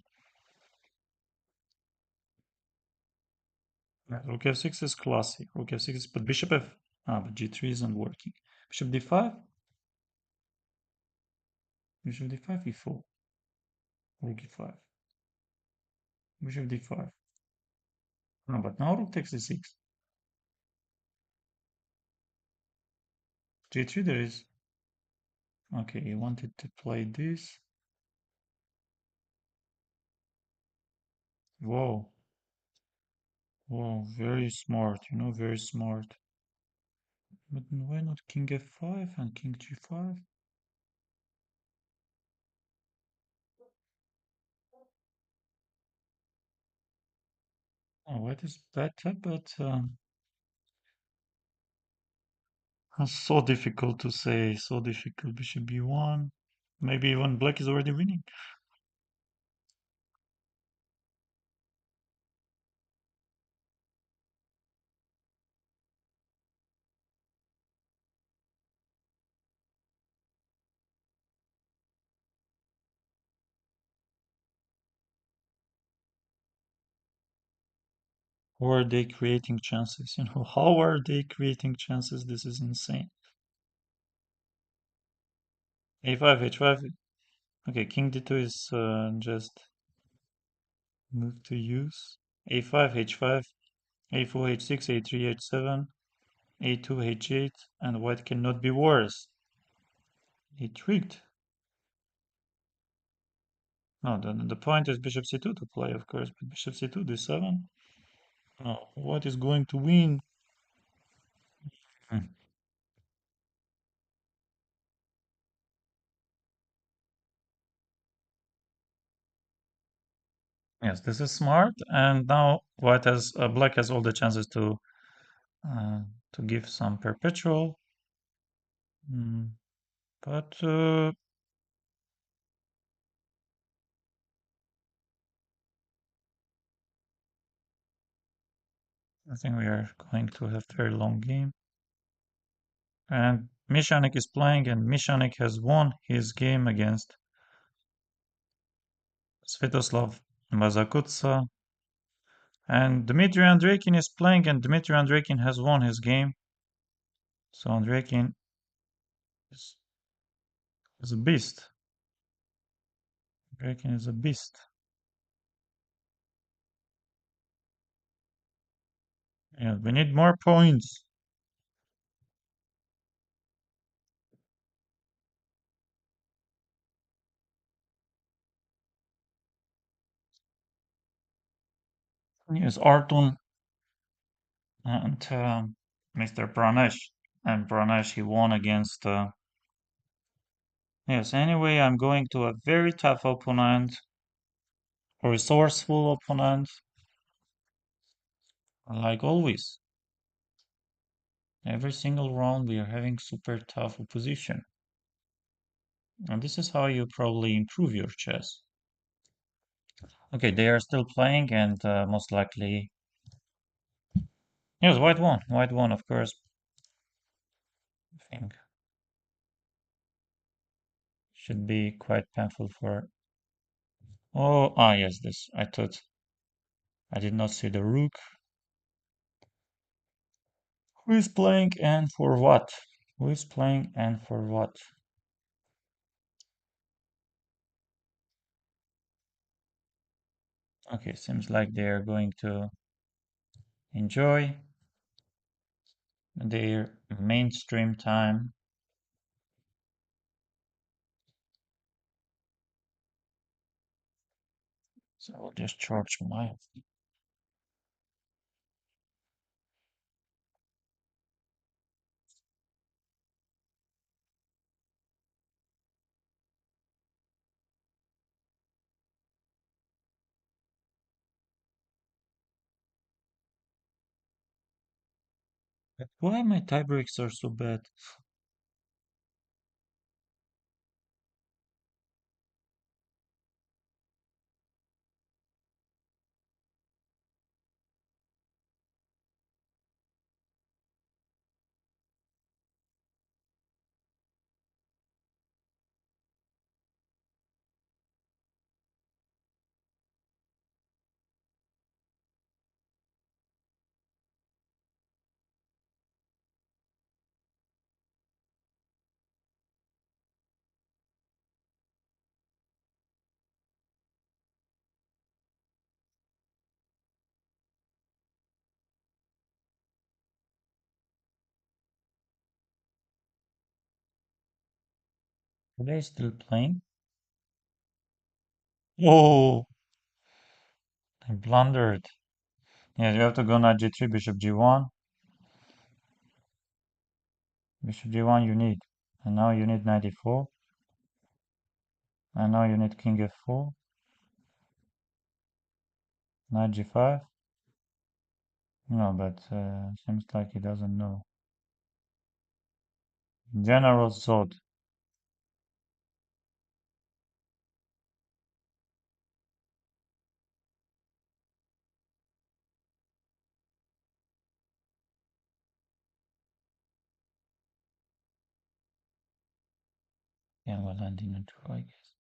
Rook f6 is classy. Rook f6 is, but bishop f. But g3 isn't working. Bishop d5. Bishop d5, e4. Rook e5. Bishop d5. No, but now rook takes e6. G3 there is. Okay, he wanted to play this. Whoa. Whoa, very smart, very smart. But why not king f5 and king g5? Oh, white is better, but so difficult to say. So difficult. Bishop b1. Maybe even black is already winning. Or are they creating chances? How are they creating chances? This is insane. a5, h5. Okay, king d2 is just move to use. a5, h5, a4, h6, a3, h7, a2, h8, and white cannot be worse. He tricked. No, the point is bishop c2 to play, of course, but bishop c2, d7. No, white is going to win. Hmm. Yes, this is smart, and now black has all the chances uh, to give some perpetual. Mm, but I think we are going to have very long game. And Mishanik is playing, and Mishanik has won his game against Svetoslav Mazakutsa. And Dmitry Andreikin is playing, and Dmitry Andreikin has won his game. So Andreikin is, is a beast. Andreikin is a beast. Yeah, we need more points. Yes, Artun and Mr. Pranesh. And Pranesh, he won against. Yes, anyway, I'm going to a very tough opponent, a resourceful opponent. Like always, every single round we are having super tough opposition. And this is how you probably improve your chess. Okay, they are still playing and most likely... Yes, white won. White won, of course. I think should be quite painful for... Oh, yes, this. I thought I did not see the rook. Who is playing and for what? Who is playing and for what? Okay, seems like they are going to enjoy their mainstream time. So I'll just charge my... But why my tie breaks are so bad? Are they still playing? Oh, I blundered. Yeah, you have to go knight g3, bishop g1. Bishop g1 you need. And now you need knight e4. And now you need king f4. Knight g5. No, but seems like he doesn't know. General thought. Yeah, well, I didn't try, I guess.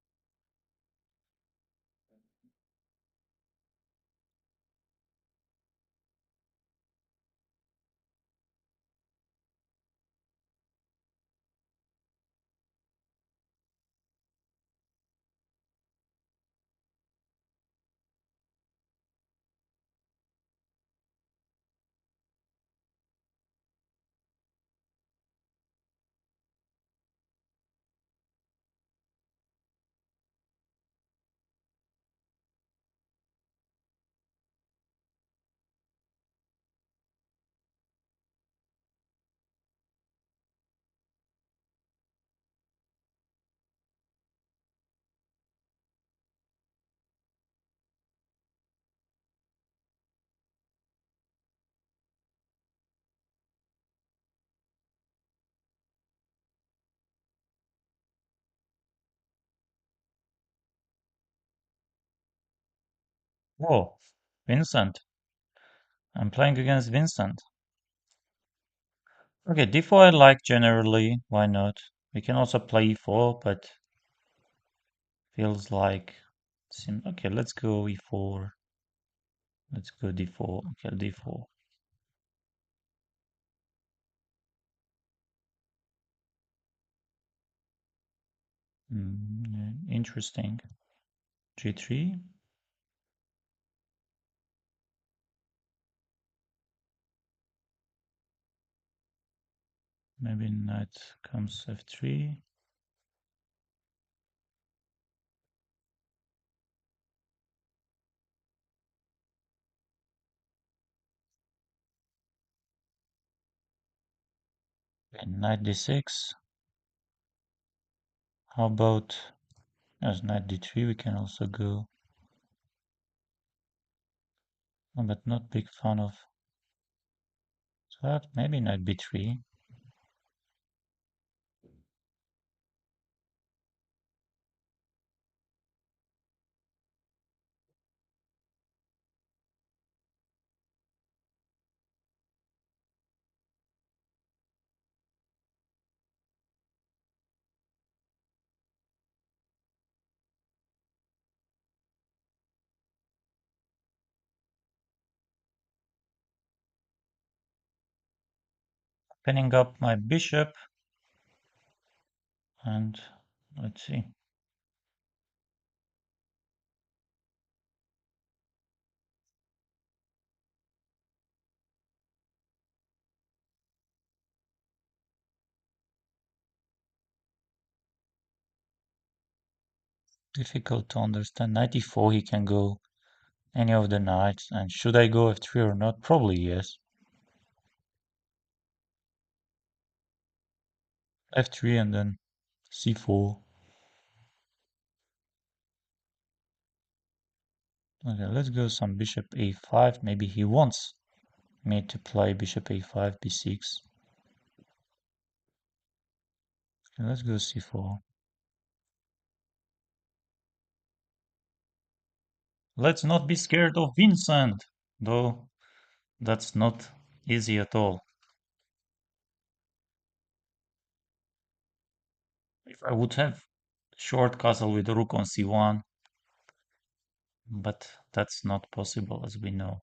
Whoa, Vincent. I'm playing against Vincent. Okay, d4 I like generally. Why not? We can also play e4, but feels like... Okay, let's go e4. Let's go d4. Okay, d4. Interesting. G3. Maybe knight comes f3. And knight d6. How about as knight d3? We can also go. Oh, but not big fan of flat, maybe knight b3. Pinning up my bishop, and let's see. Difficult to understand. Knight e4, he can go any of the knights. And should I go f3 or not? Probably yes. f3 and then c4. Okay, let's go some bishop a5. Maybe he wants me to play bishop a5, b6. Okay, let's go c4. Let's not be scared of Vincent, though that's not easy at all. If I would have short castle with rook on c1, but that's not possible as we know.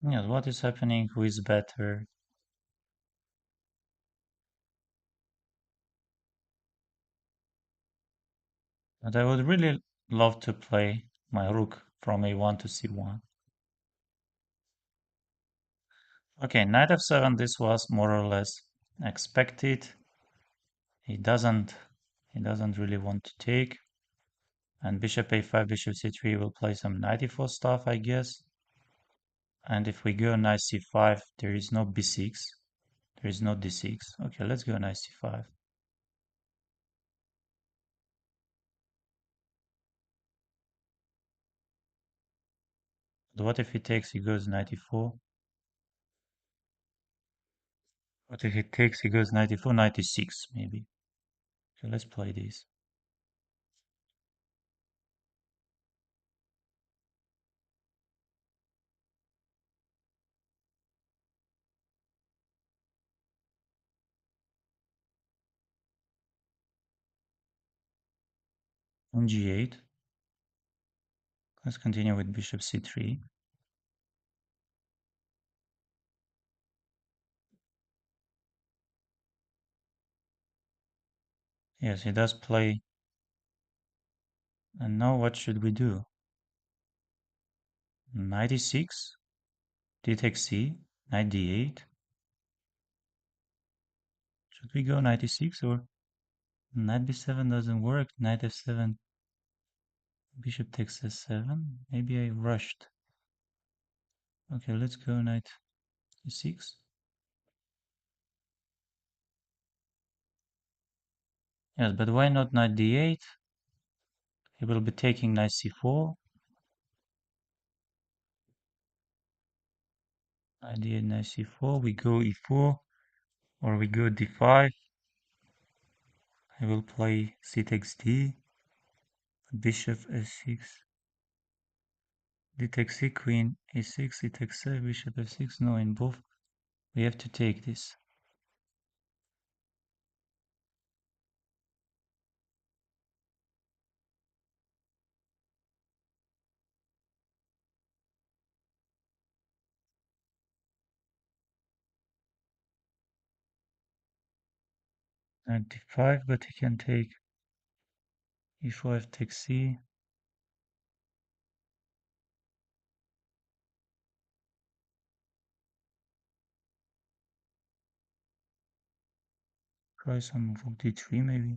Yes, what is happening? Who is better? But I would really love to play my rook from a1 to c1. Okay, knight f7, this was more or less expected. He doesn't really want to take. And bishop a5, bishop c3 will play some knight e4 stuff, I guess. And if we go knight c5, there is no b6. There is no d6. Okay, let's go knight c5. But what if he takes, he goes knight e4? What if he takes, he goes knight e4, knight e6, maybe. Okay, let's play this. On g8. Let's continue with bishop c3. Yes, he does play. And now what should we do? Knight e6, d takes c, knight d8. Should we go knight e6 or knight b7 doesn't work? Knight f7, bishop takes s7. Maybe I rushed. Okay, let's go knight e6. Yes, but why not knight d8? He will be taking knight c4. Knight d8, knight c4. We go e4 or we go d5. I will play c takes d. Bishop f6. D takes c, queen e6, c takes c, bishop f6. No, in both we have to take this. Knight d5, but he can take e4, f takes c. Try some rook d3 maybe.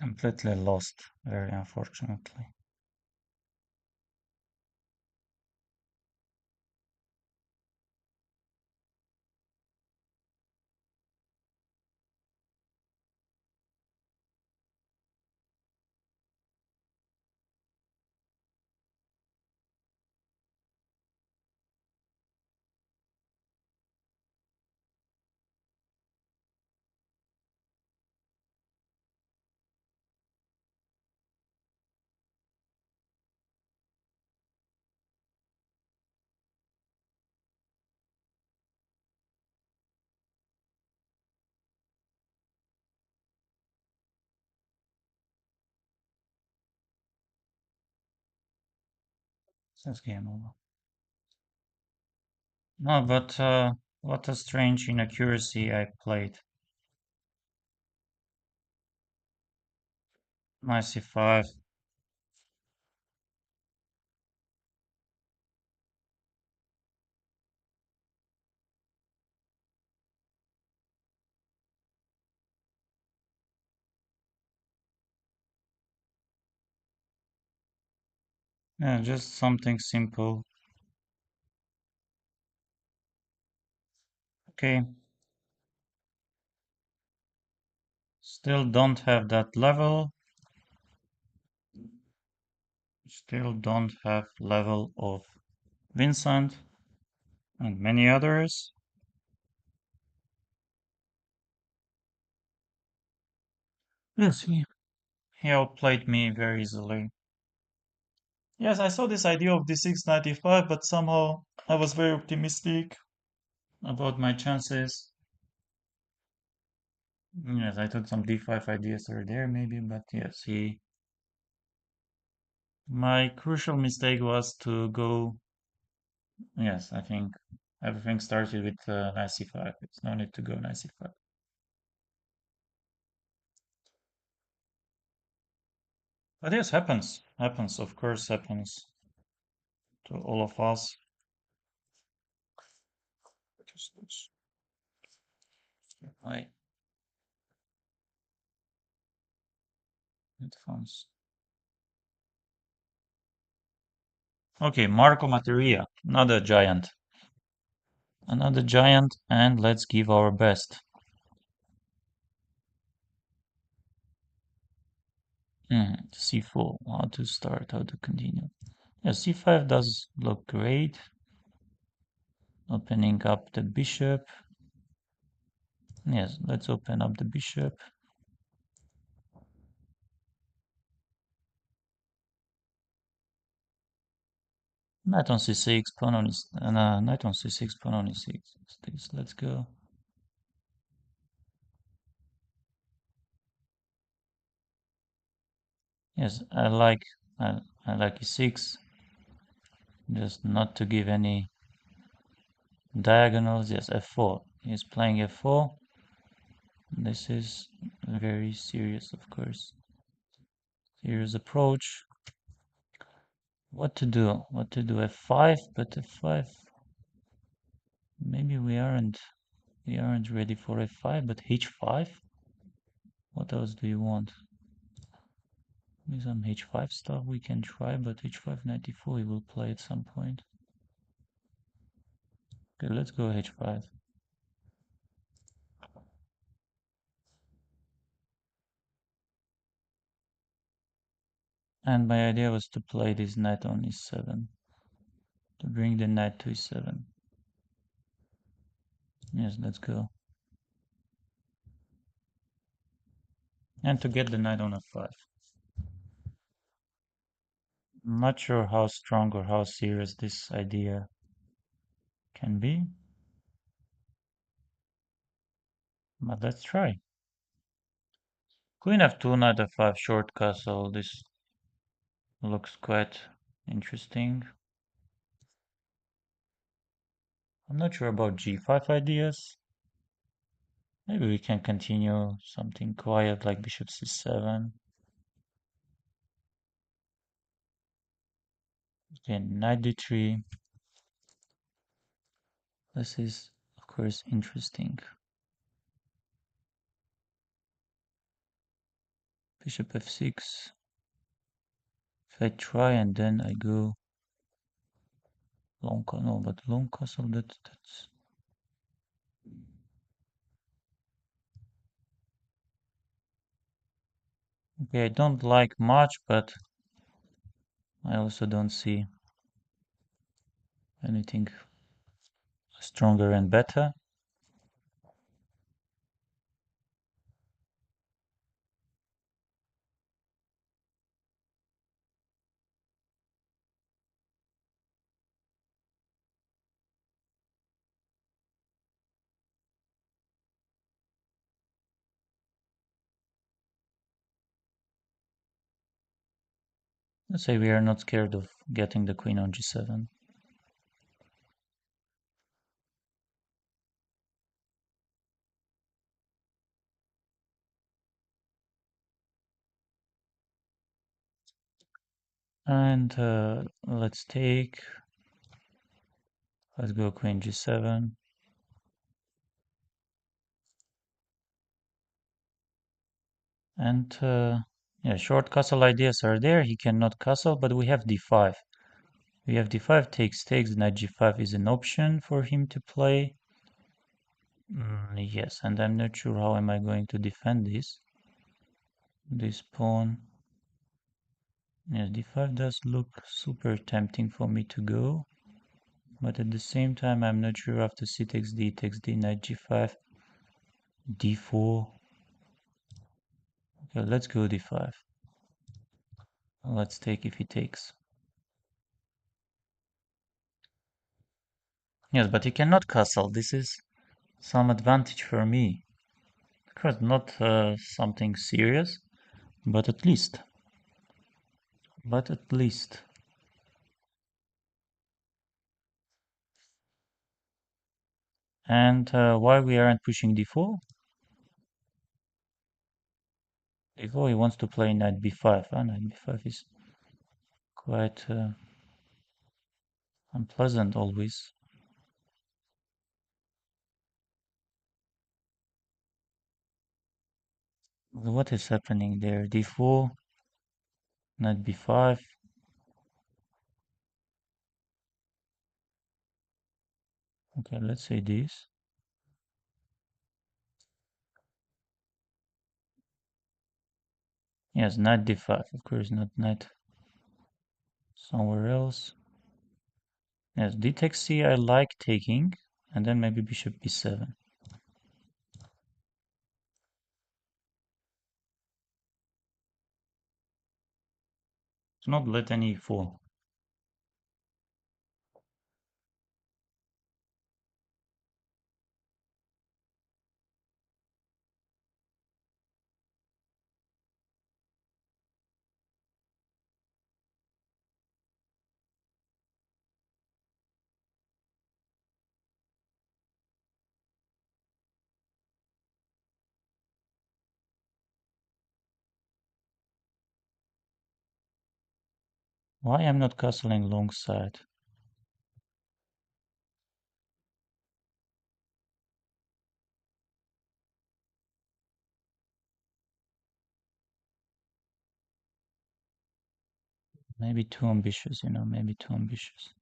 Completely lost, very unfortunately. That's game over. No, but what a strange inaccuracy I played. Knight c5. Yeah, just something simple. Okay, still don't have that level. Still don't have level of Vincent and many others. Yes, he outplayed me very easily. Yes, I saw this idea of d6 95, but somehow I was very optimistic about my chances. Yes, I took some d5 ideas over there maybe, but yes, he. My crucial mistake was to go. Yes, I think everything started with knight c5. It's no need to go knight c5. But yes, happens. Happens, of course, happens to all of us. My headphones. Okay, Marco Materia, another giant. Another giant, and let's give our best. C4, how to start, how to continue. Yeah, c5 does look great. Opening up the bishop. Yes, let's open up the bishop. Knight on c6, pawn on knight on c6, pawn on e6. Let's go. Yes, I like e6, just not to give any diagonals. Yes, f4. He's playing f4. This is very serious, of course. Serious approach. What to do? What to do? F5, but f5. Maybe we aren't ready for f5, but h5. What else do you want? Maybe some h5 stuff we can try, but h5 94 we will play at some point. Okay, let's go h5. And my idea was to play this knight on e7, to bring the knight to e7. Yes, let's go. And to get the knight on f5. I'm not sure how strong or how serious this idea can be, but let's try. Queen f2, knight f5, short castle. This looks quite interesting. I'm not sure about g5 ideas. Maybe we can continue something quiet like bishop c7. Then knight d3. This is, of course, interesting. Bishop f6. If I try and then I go long, no, but long castle, that's... Okay, I don't like much, but I also don't see anything stronger and better. Let's say we are not scared of getting the queen on g7. And let's take, let's go queen g7. And yeah, short castle ideas are there. He cannot castle, but we have d5. We have d5 takes, knight g5 is an option for him to play. Yes, and I'm not sure how am I going to defend this. This pawn. Yes, d5 does look super tempting for me to go. But at the same time, I'm not sure after c takes d, knight g5, d4. Okay, let's go d5. Let's take if he takes. Yes, but he cannot castle. This is some advantage for me. Of course, not something serious, but at least. But at least. And why we aren't pushing d4? d4, he wants to play knight b5. Knight b5 is quite unpleasant always. What is happening there? d4, knight b5. Okay, let's say this. Yes, knight d5. Of course, not knight somewhere else. Yes, d takes c I like taking, and then maybe bishop b7. Do not let any fall. Why I'm not castling long side? Maybe too ambitious, maybe too ambitious.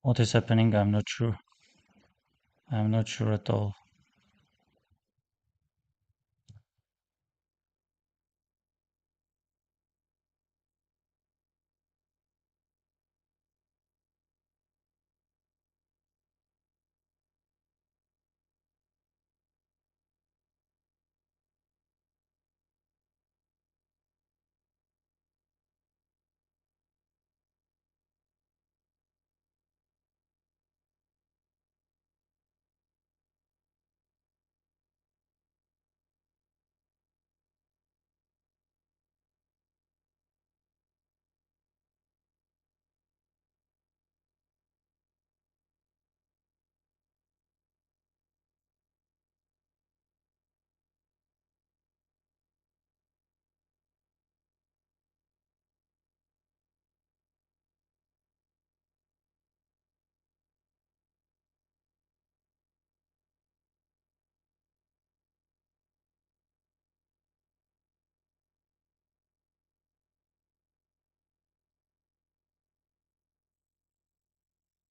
What is happening? I'm not sure. I'm not sure at all.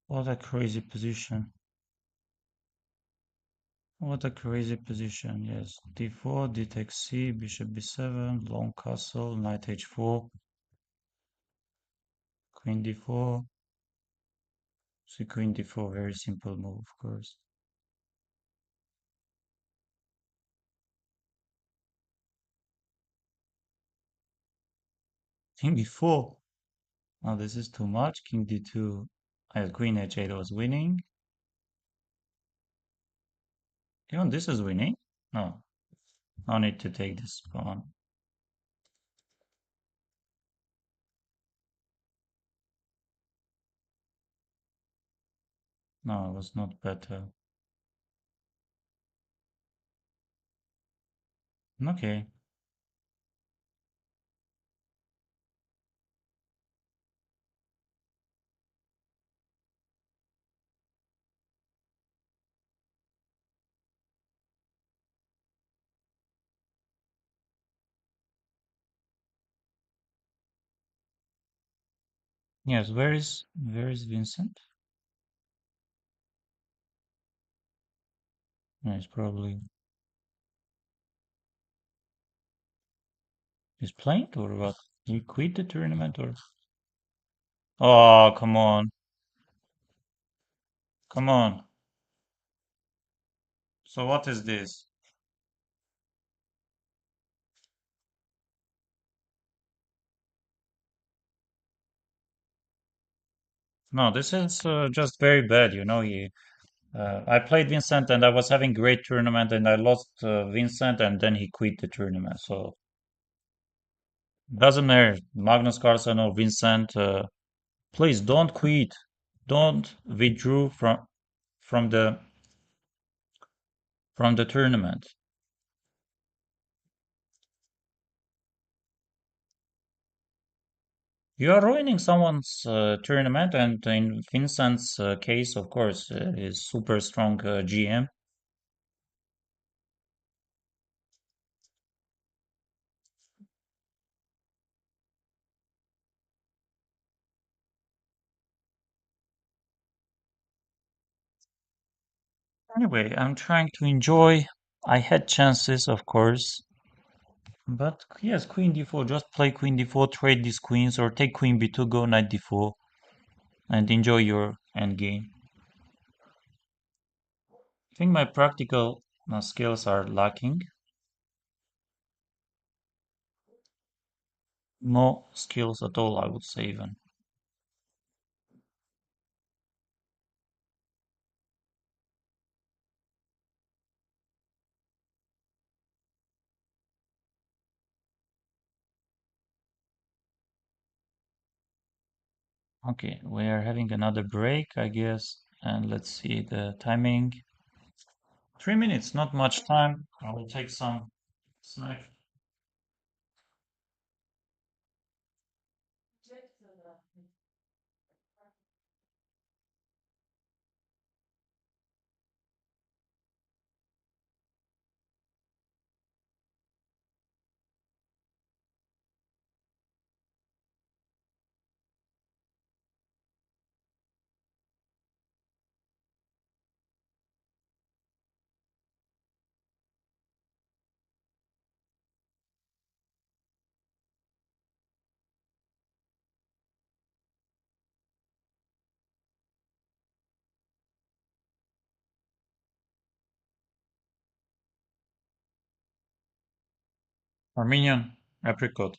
What a crazy position. What a crazy position. Yes. D4, d takes c, bishop b7, long castle, knight h4, queen d4. See queen d4, very simple move, of course. King d4. Now this is too much. King d2. Queen h8 was winning. Even this is winning. No, no need to take this pawn. No, it was not better. Okay. Yes, where is Vincent? Yes, probably he's playing or what? He quit the tournament or? Oh, come on. Come on. So what is this? No, this is just very bad. I played Vincent and I was having great tournament and I lost Vincent and then he quit the tournament. So doesn't matter. Magnus Carlsen or Vincent, please don't quit. Don't withdraw from the from the tournament. You are ruining someone's tournament, and in Vincent's case, of course, is super strong GM. Anyway, I'm trying to enjoy. I had chances, of course, but yes, Queen d4. Just play Queen d4, trade these queens, or take Queen b2, go Knight d4, and enjoy your endgame. I think my practical skills are lacking. No skills at all, I would say even. Okay, we are having another break, I guess, and let's see the timing. 3 minutes, not much time. I will take some snack. Armenian apricot.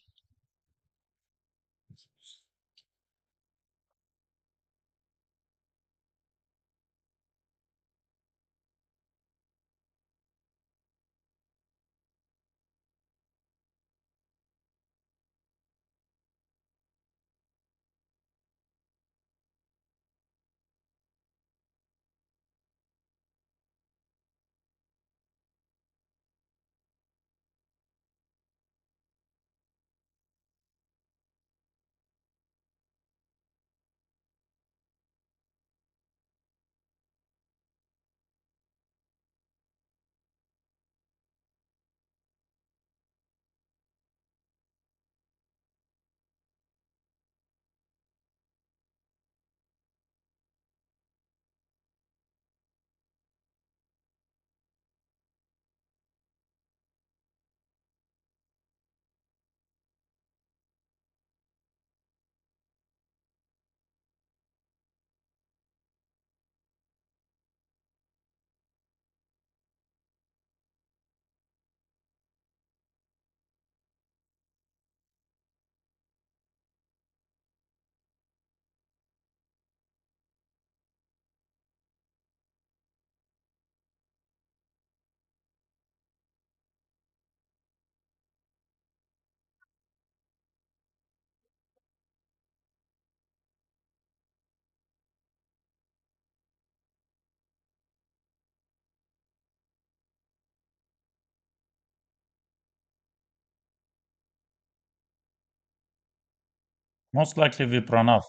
Most likely we Vipronov,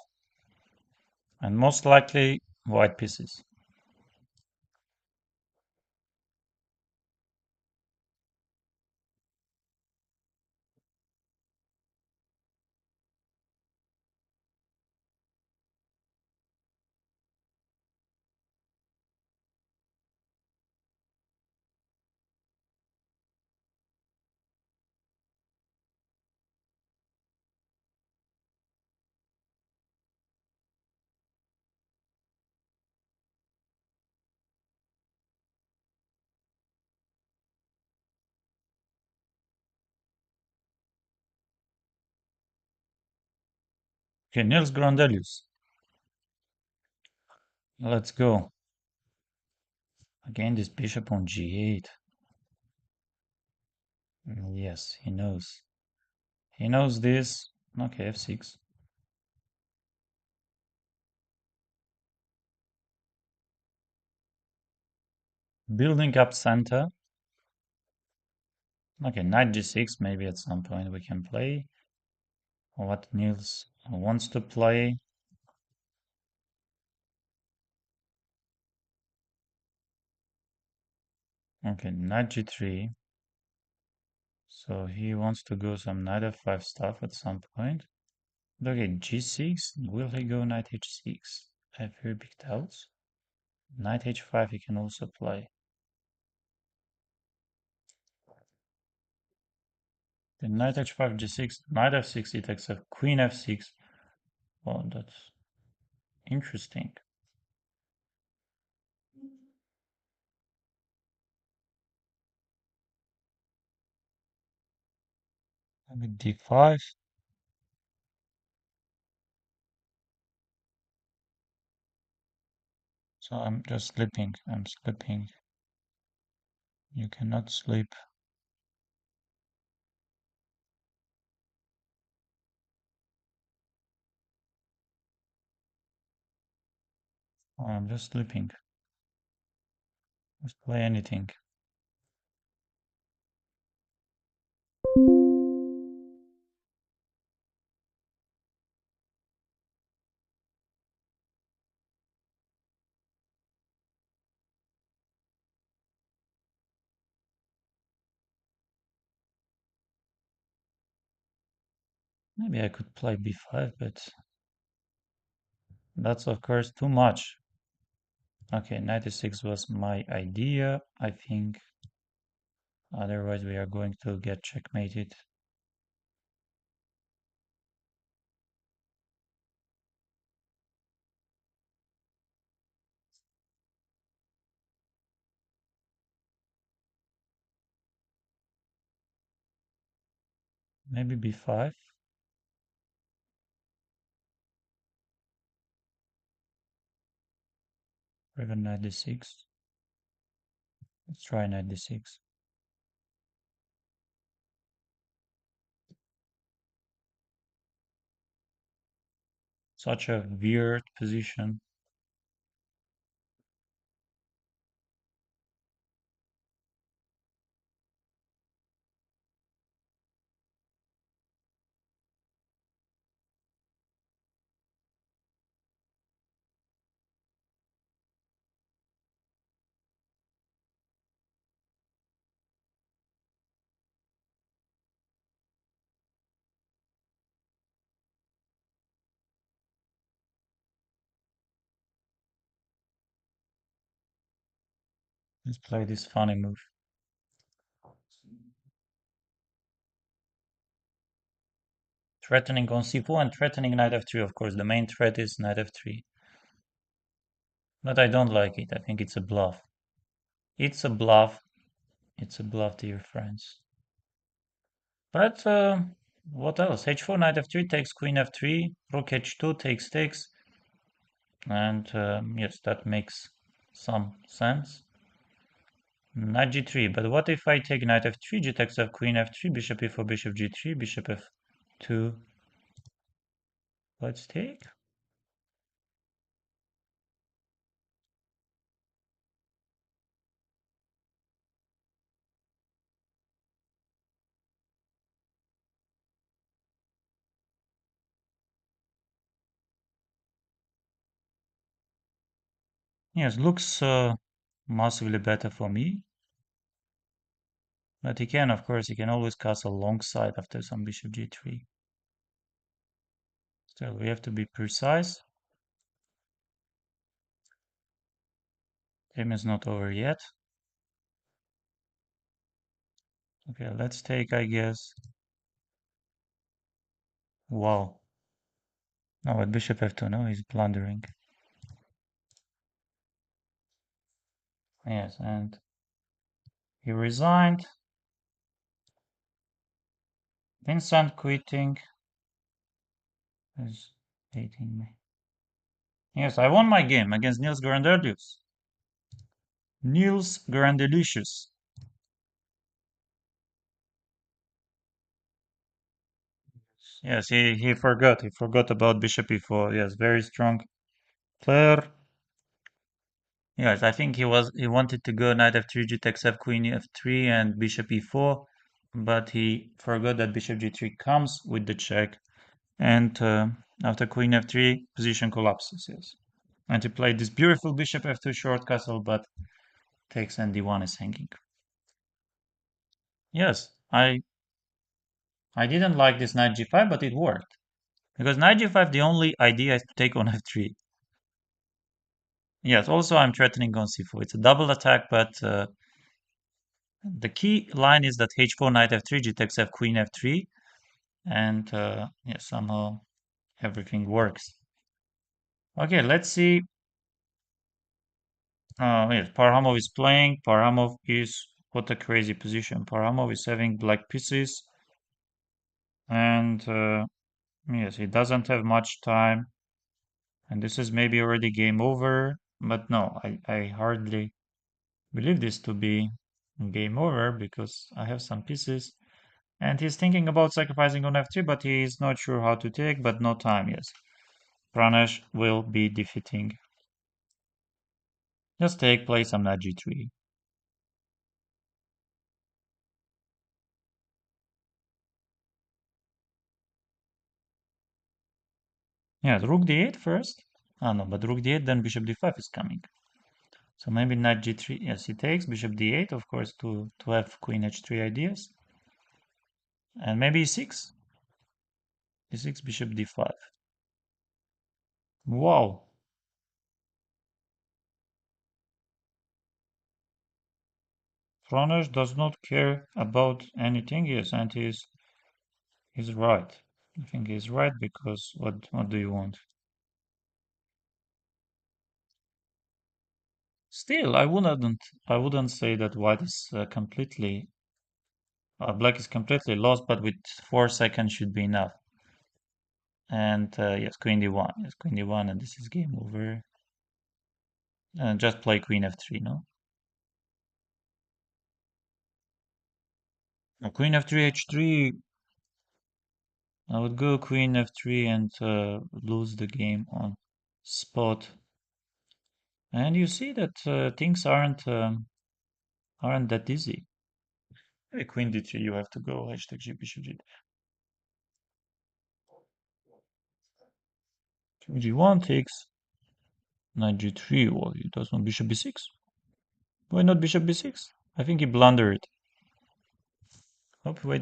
and most likely white pieces. Okay, Nils Grandelius. Let's go. Again, this bishop on g8. Yes, he knows. He knows this. Okay, f6. Building up center. Okay, knight g6. Maybe at some point we can play what Nils wants to play. Okay, knight g3. So he wants to go some knight f5 stuff at some point. Okay, g6. Will he go knight h6? I have very big doubts. Knight h5 he can also play. Then knight h5 g6, knight f6 he takes a queen f6. Oh, that's interesting. Maybe d5. So I'm just sleeping. I'm sleeping. You cannot sleep. Oh, I'm just sleeping. Just play anything. Maybe I could play b5, but that's of course too much. Okay, knight e6 was my idea, I think. Otherwise we are going to get checkmated. Maybe b5, or even knight d6. Let's try knight d6. Such a weird position. Let's play this funny move. Threatening on c4 and threatening knight f3, of course. The main threat is knight f3. But I don't like it. I think it's a bluff. It's a bluff. It's a bluff, dear friends. But what else? h4, knight f3 takes queen f3. Rook h2 takes. And yes, that makes some sense. Knight g3. But what if I take knight f3, g takes f, queen f3, bishop e4, bishop g3, bishop f2. Let's take. Yes, looks massively better for me. But he can, of course, he can always castle alongside after some bishop g3. Still, we have to be precise. Game is not over yet. Okay, let's take, I guess. Wow. No, but bishop f2, no, he's blundering. Yes, and he resigned. Vincent quitting is hating me. Yes, I won my game against Niels Grandelius. Niels Grandelicious. Yes, he forgot. He forgot about bishop e4. Yes, very strong player. Yes, I think he wanted to go knight f3, g takes f, queen f3, and bishop e4, but he forgot that bishop g3 comes with the check, and after queen f3, position collapses. Yes, and he played this beautiful bishop f2 short castle, but takes and d1 is hanging. Yes, I didn't like this knight g5, but it worked because knight g5 the only idea is to take on f3. Yes, also I'm threatening on c4. It's a double attack, but the key line is that h4 knight f3 g takes f queen f3 and yeah, somehow everything works. Okay, let's see. Yes, Parhamov is playing. Parhamov is what a crazy position. Parhamov is having black pieces and yes, he doesn't have much time and this is maybe already game over, but no, I hardly believe this to be game over because I have some pieces. And he's thinking about sacrificing on f3, but he's not sure how to take, but no time, yes. Pranesh will be defeating. Just take, play some knight g3. Yeah, rook d8 first. Ah, no, but rook d8, then bishop d5 is coming. So maybe knight g3. Yes, he takes bishop d8, of course, to have queen h3 ideas. And maybe e6. e6, bishop d5. Wow. Pranesh does not care about anything, yes, and he's right. I think he's right because what do you want? Still, I wouldn't say that white is completely Black is completely lost, but with 4 seconds should be enough. And yes, queen d1. Yes, queen d1, and this is game over. And just play queen f3, no? Queen f3, h3. I would go queen f3 and lose the game on spot. And you see that things aren't that easy. Hey, queen d3, you have to go. Hashtag g bishop g. Queen g1 takes knight g3. Well, he does want bishop b6. Why not bishop b6? I think he blundered. Oh, wait.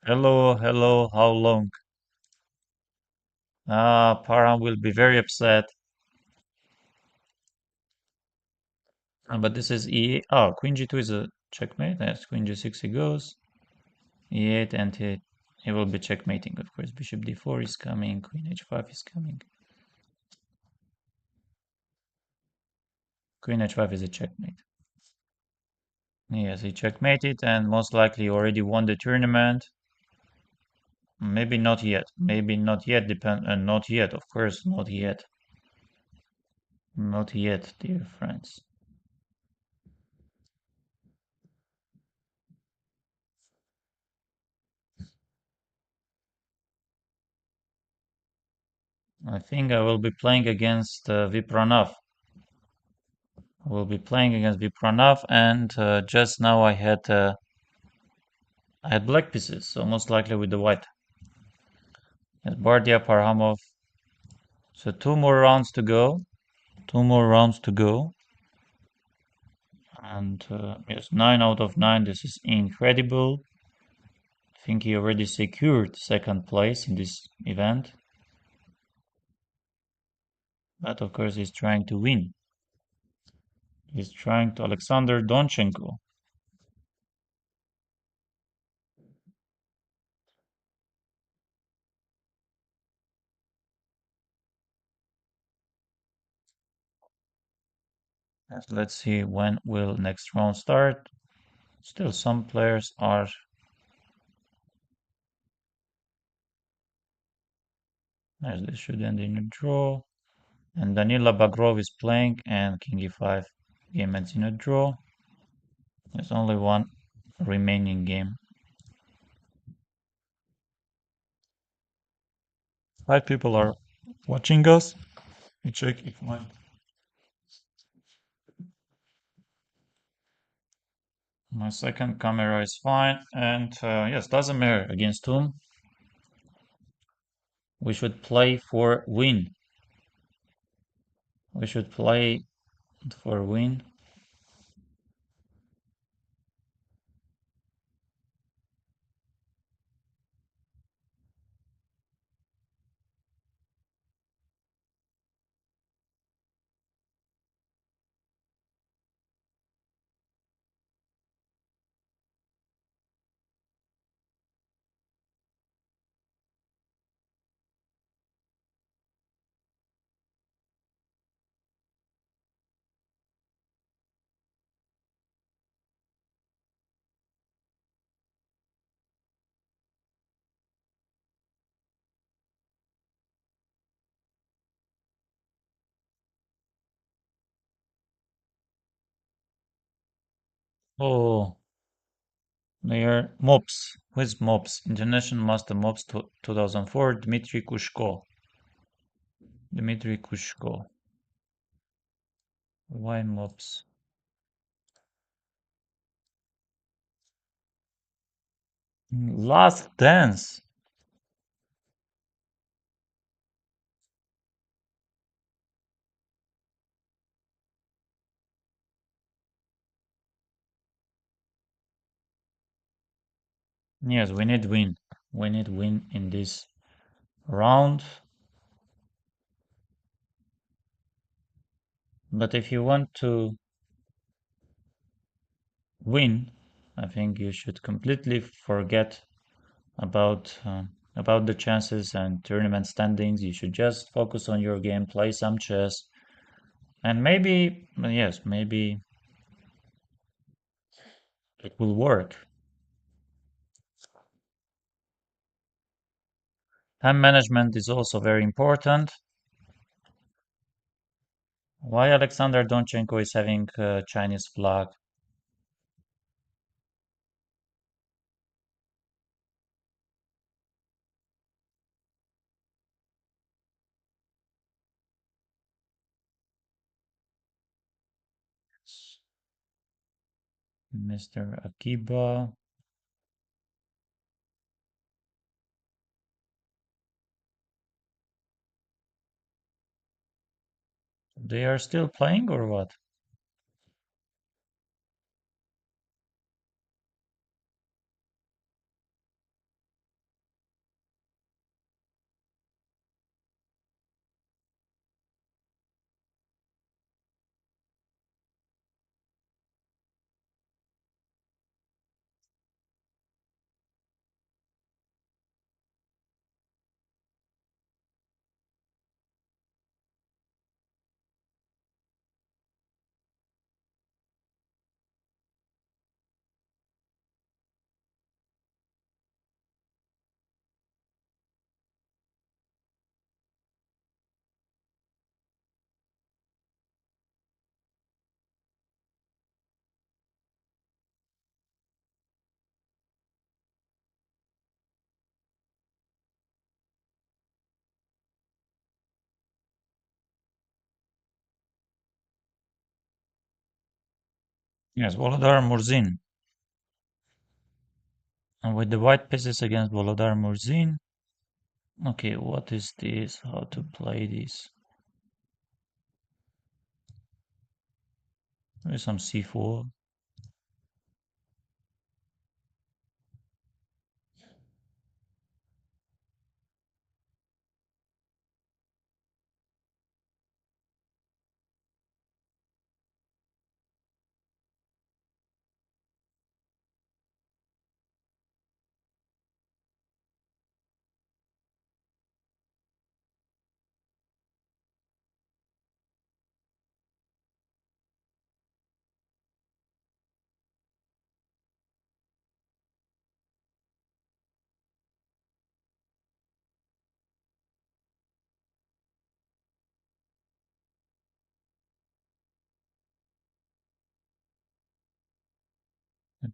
Hello, hello, how long? Ah, Parham will be very upset. But this is e. Oh, queen g2 is a checkmate. Yes, queen g6 he goes. e8 and he will be checkmating, of course. Bishop d4 is coming. Queen h5 is coming. Queen h5 is a checkmate. Yes, he checkmated and most likely already won the tournament. Maybe not yet. Maybe not yet. Not yet. Of course, not yet. Not yet, dear friends. I think I will be playing against Vipranav. I will be playing against Vipranav, and just now I had black pieces, so most likely with the white. Yes, Bardia, Parhamov. So 2 more rounds to go. 2 more rounds to go. And yes, 9 out of 9. This is incredible. I think he already secured second place in this event. But of course, he's trying to win. He's trying to Alexander Donchenko. Yes, let's see when will next round start. Still, some players are. Yes, this should end in a draw. And Danila Bagrov is playing, and King e5 game ends in a draw. There's only one remaining game. 5 people are watching us. Let me check if my second camera is fine. And yes, doesn't matter against whom. We should play for win. We should play for win. Oh, they are MOPS. Who is MOPS? International Master MOPS 2004, Dmitry Kushko. Dmitry Kushko. Why MOPS? Last Dance. Yes, we need win. We need win in this round. But if you want to win, I think you should completely forget about the chances and tournament standings. You should just focus on your game, play some chess, and maybe yes, maybe It will work. Time management is also very important. Why Alexander Donchenko is having a Chinese flag? Mr. Akiba. They are still playing or what? Yes, Volodar Murzin. And with the white pieces against Volodar Murzin. Okay, what is this? How to play this? There's some c4.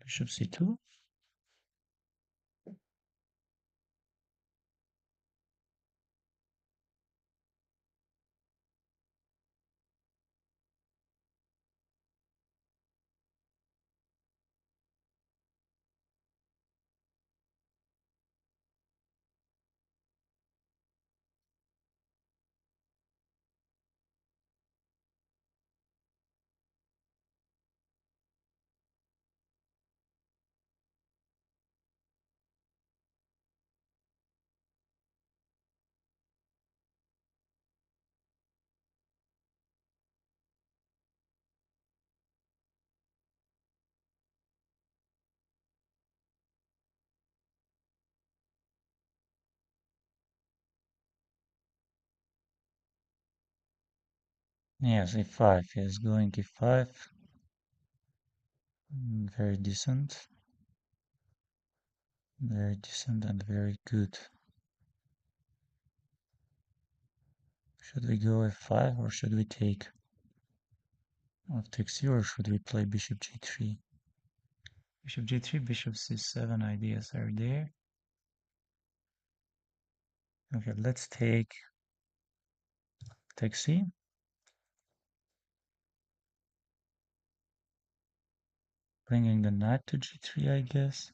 Bishop c2. Yes, e5 is going e5. Very decent. Very decent and very good. Should we go f5 or should we take off takes c or should we play bishop g3? Bishop g3, bishop c7 ideas are there. Okay, let's take c, bringing the knight to g3, I guess.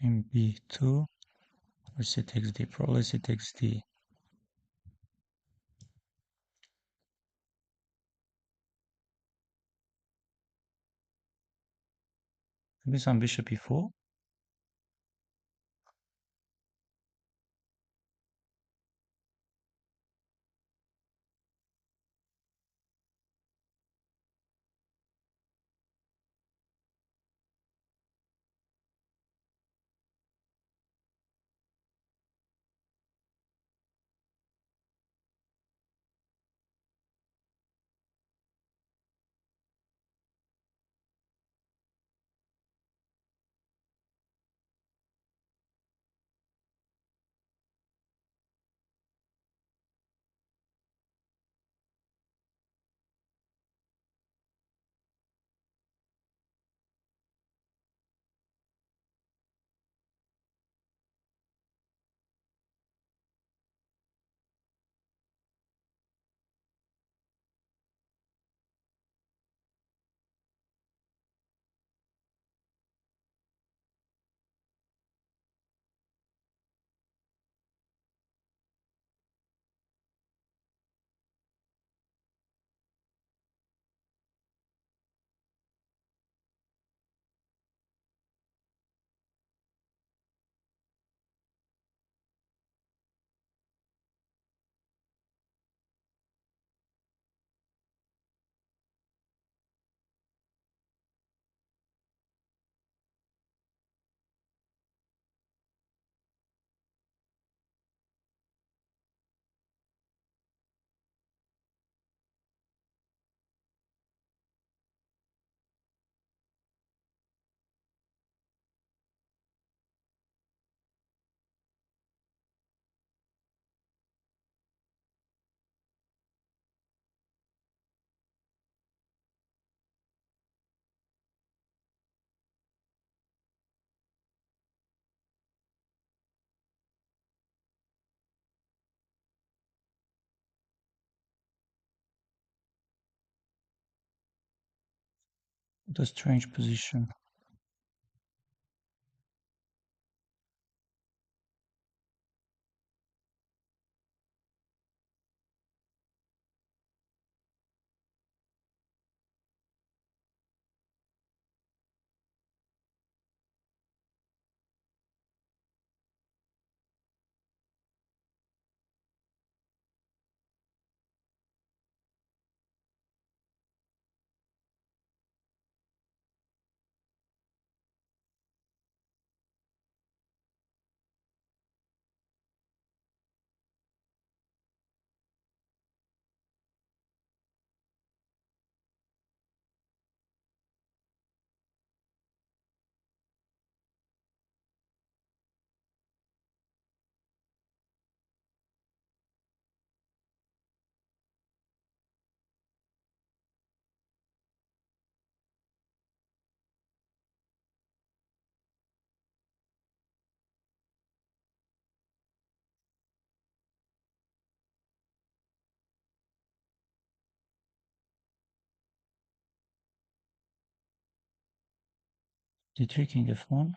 in b2, or c takes d, probably c takes d. Maybe some bishop e4. What a strange position. D3 king f1.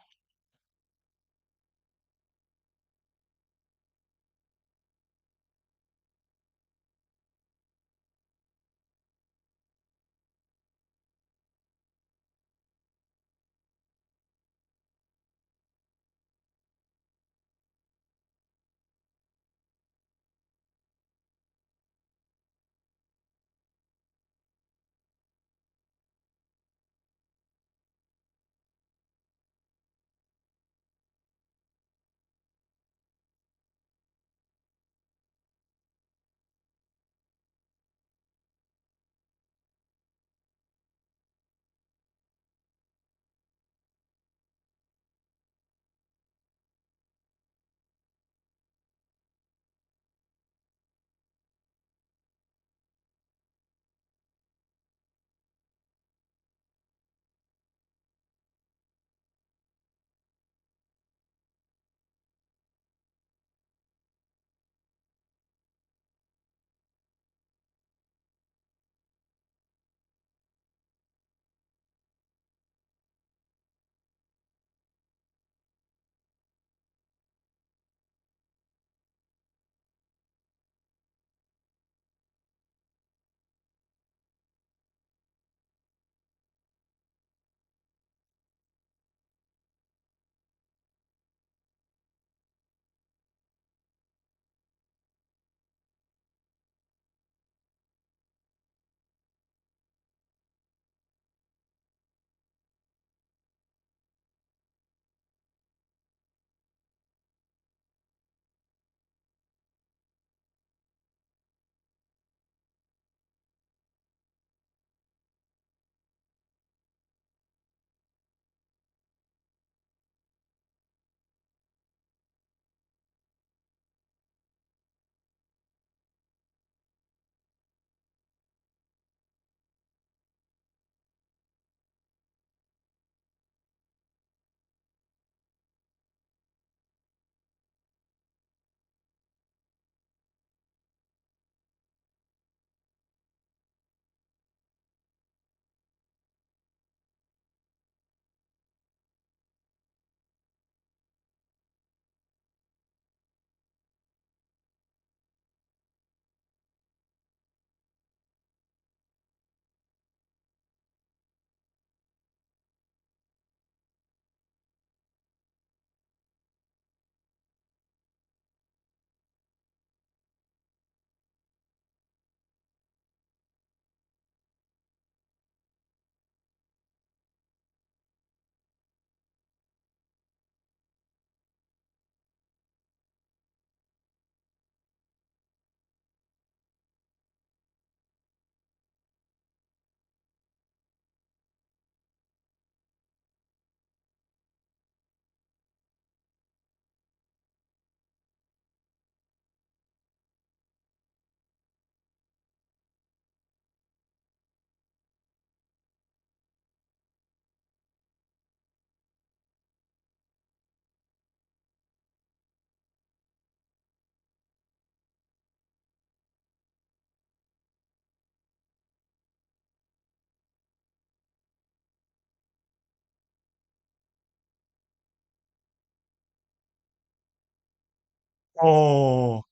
Oh,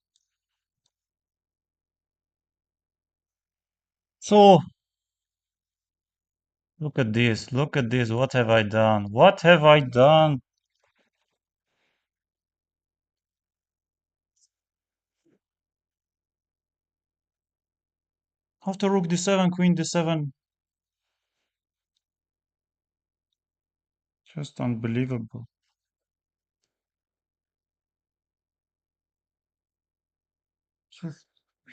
so look at this. Look at this. What have I done? What have I done? After rook d7, queen d7. Just unbelievable. Just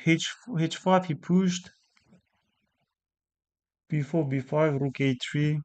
h5 he pushed. b4, b5, rook a3.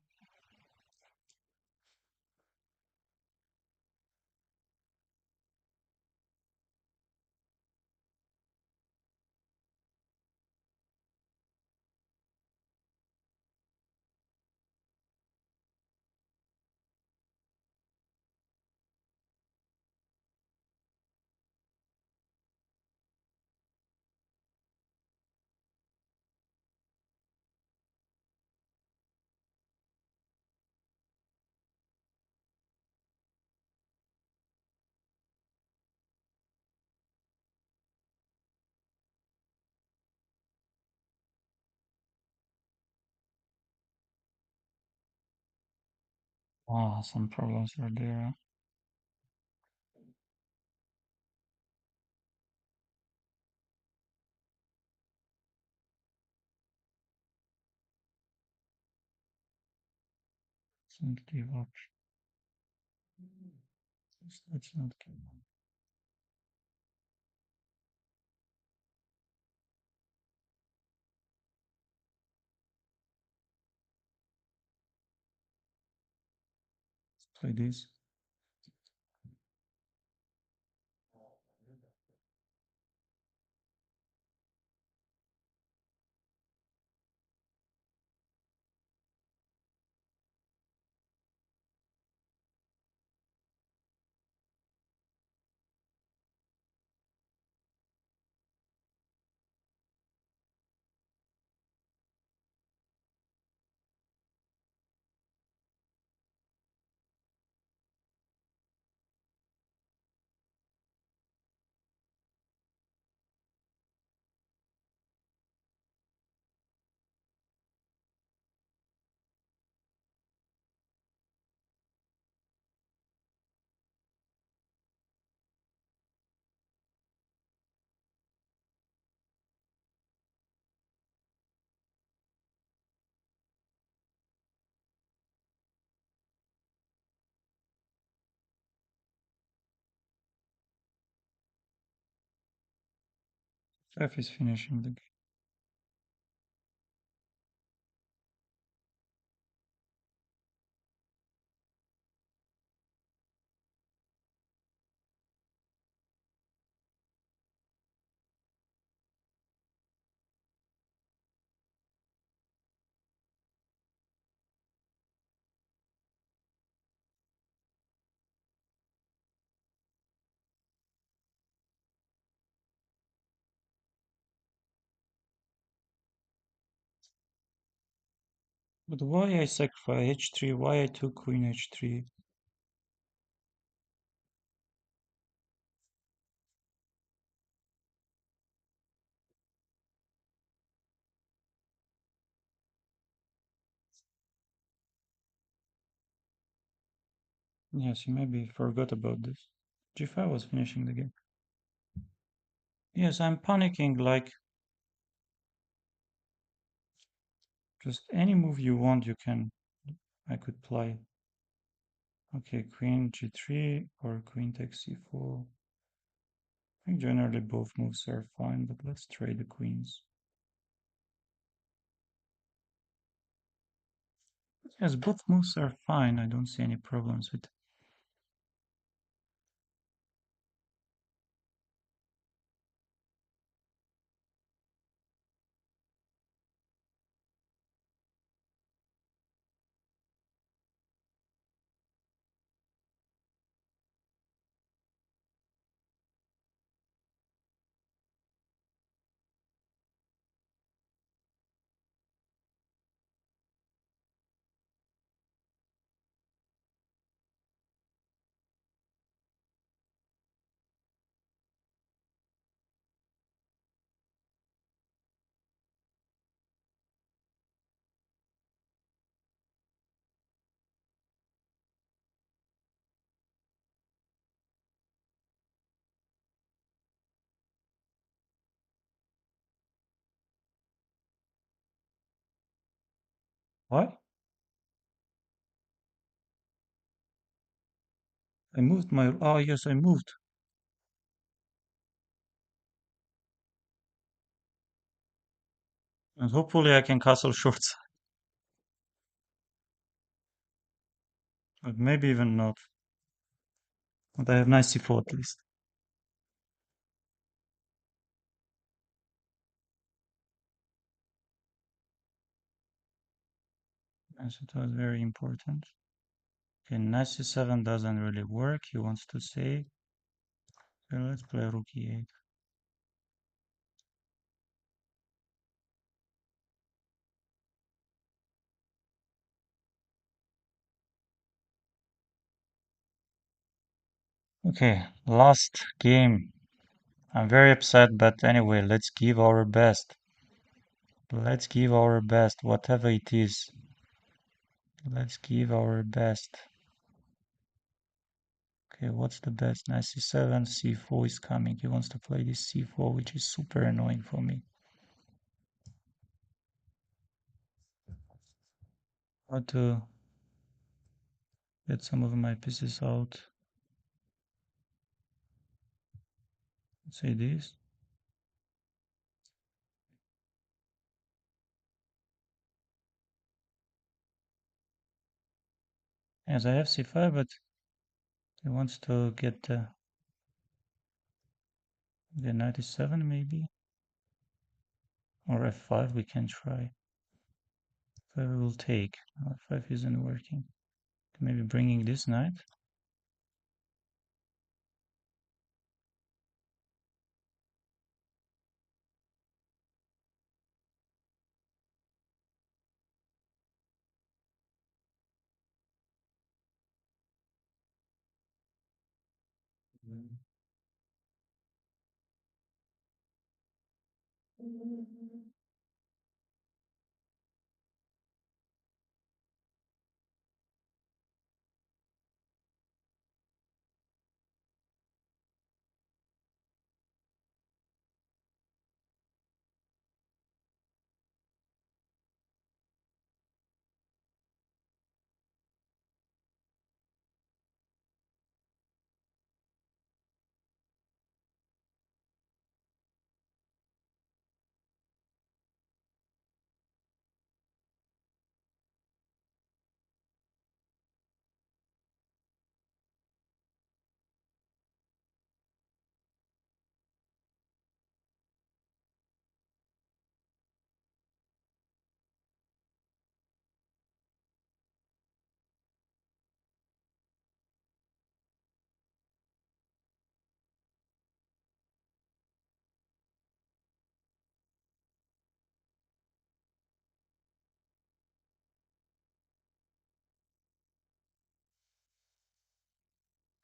Ah, some problems are there. Let's give up. Let's not give up. Let's play this. F is finishing the game. But why I sacrifice h3? Why I took queen h3? Yes, you maybe forgot about this. g5 was finishing the game. Yes, I'm panicking like just any move you want, I could play. Okay, queen g3 or queen takes c4. I think generally both moves are fine, but let's trade the queens. Yes, both moves are fine. I don't see any problems with. Why? I moved my... Oh, yes, I moved. And hopefully I can castle shorts. But maybe even not. But I have nice c4 at least. Yes, it was very important. Okay, knight c7 doesn't really work. He wants to say, so let's play rook e8. Okay, last game. I'm very upset, but anyway, let's give our best. Let's give our best, whatever it is. Let's give our best. Okay, what's the best? Knight c7, c4 is coming. He wants to play this c4, which is super annoying for me. How to get some of my pieces out. Let's say this. Yes, I have c5, but he wants to get the knight e7 maybe. Or f5 we can try. F5 will take. No, f5 isn't working. Maybe bringing this knight.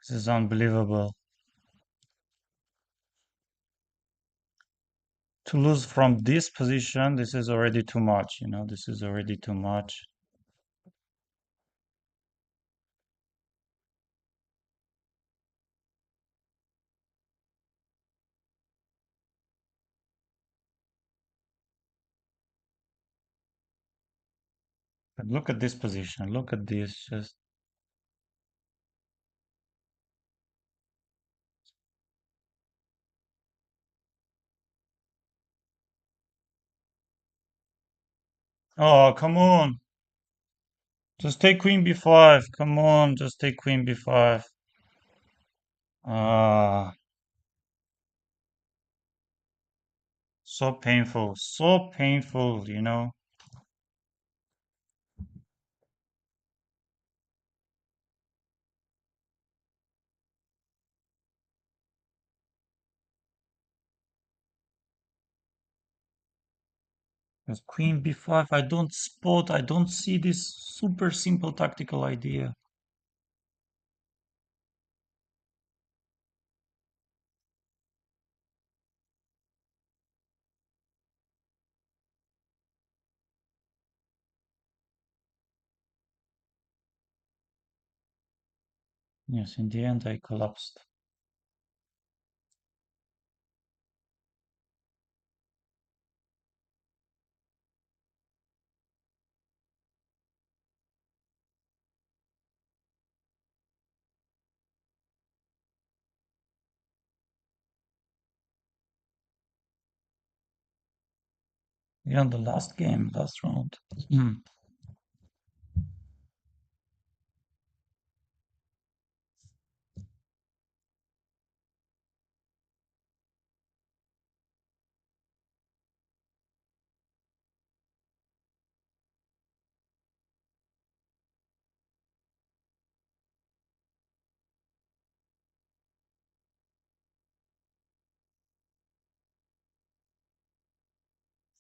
This is unbelievable. To lose from this position, this is already too much, you know, this is already too much. But look at this position, look at this, just... Oh, come on! Just take queen b5, come on, just take queen b5. Ah, so painful, you know. Just queen b5, I don't see this super simple tactical idea. Yes, in the end I collapsed. We're on the last game, last round. Hmm.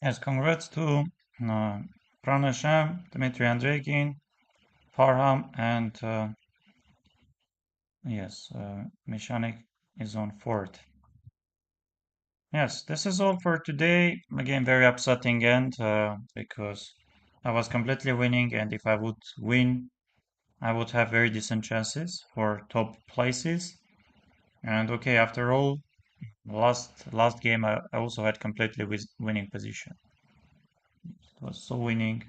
Yes, congrats to uh, Pranasham, Dmitry Andreikin, Farham, and yes, Mechanic is on fourth. Yes, this is all for today. Again, very upsetting end because I was completely winning, and if I would win, I would have very decent chances for top places. And okay, after all, last game I also had completely winning position. It was so winning.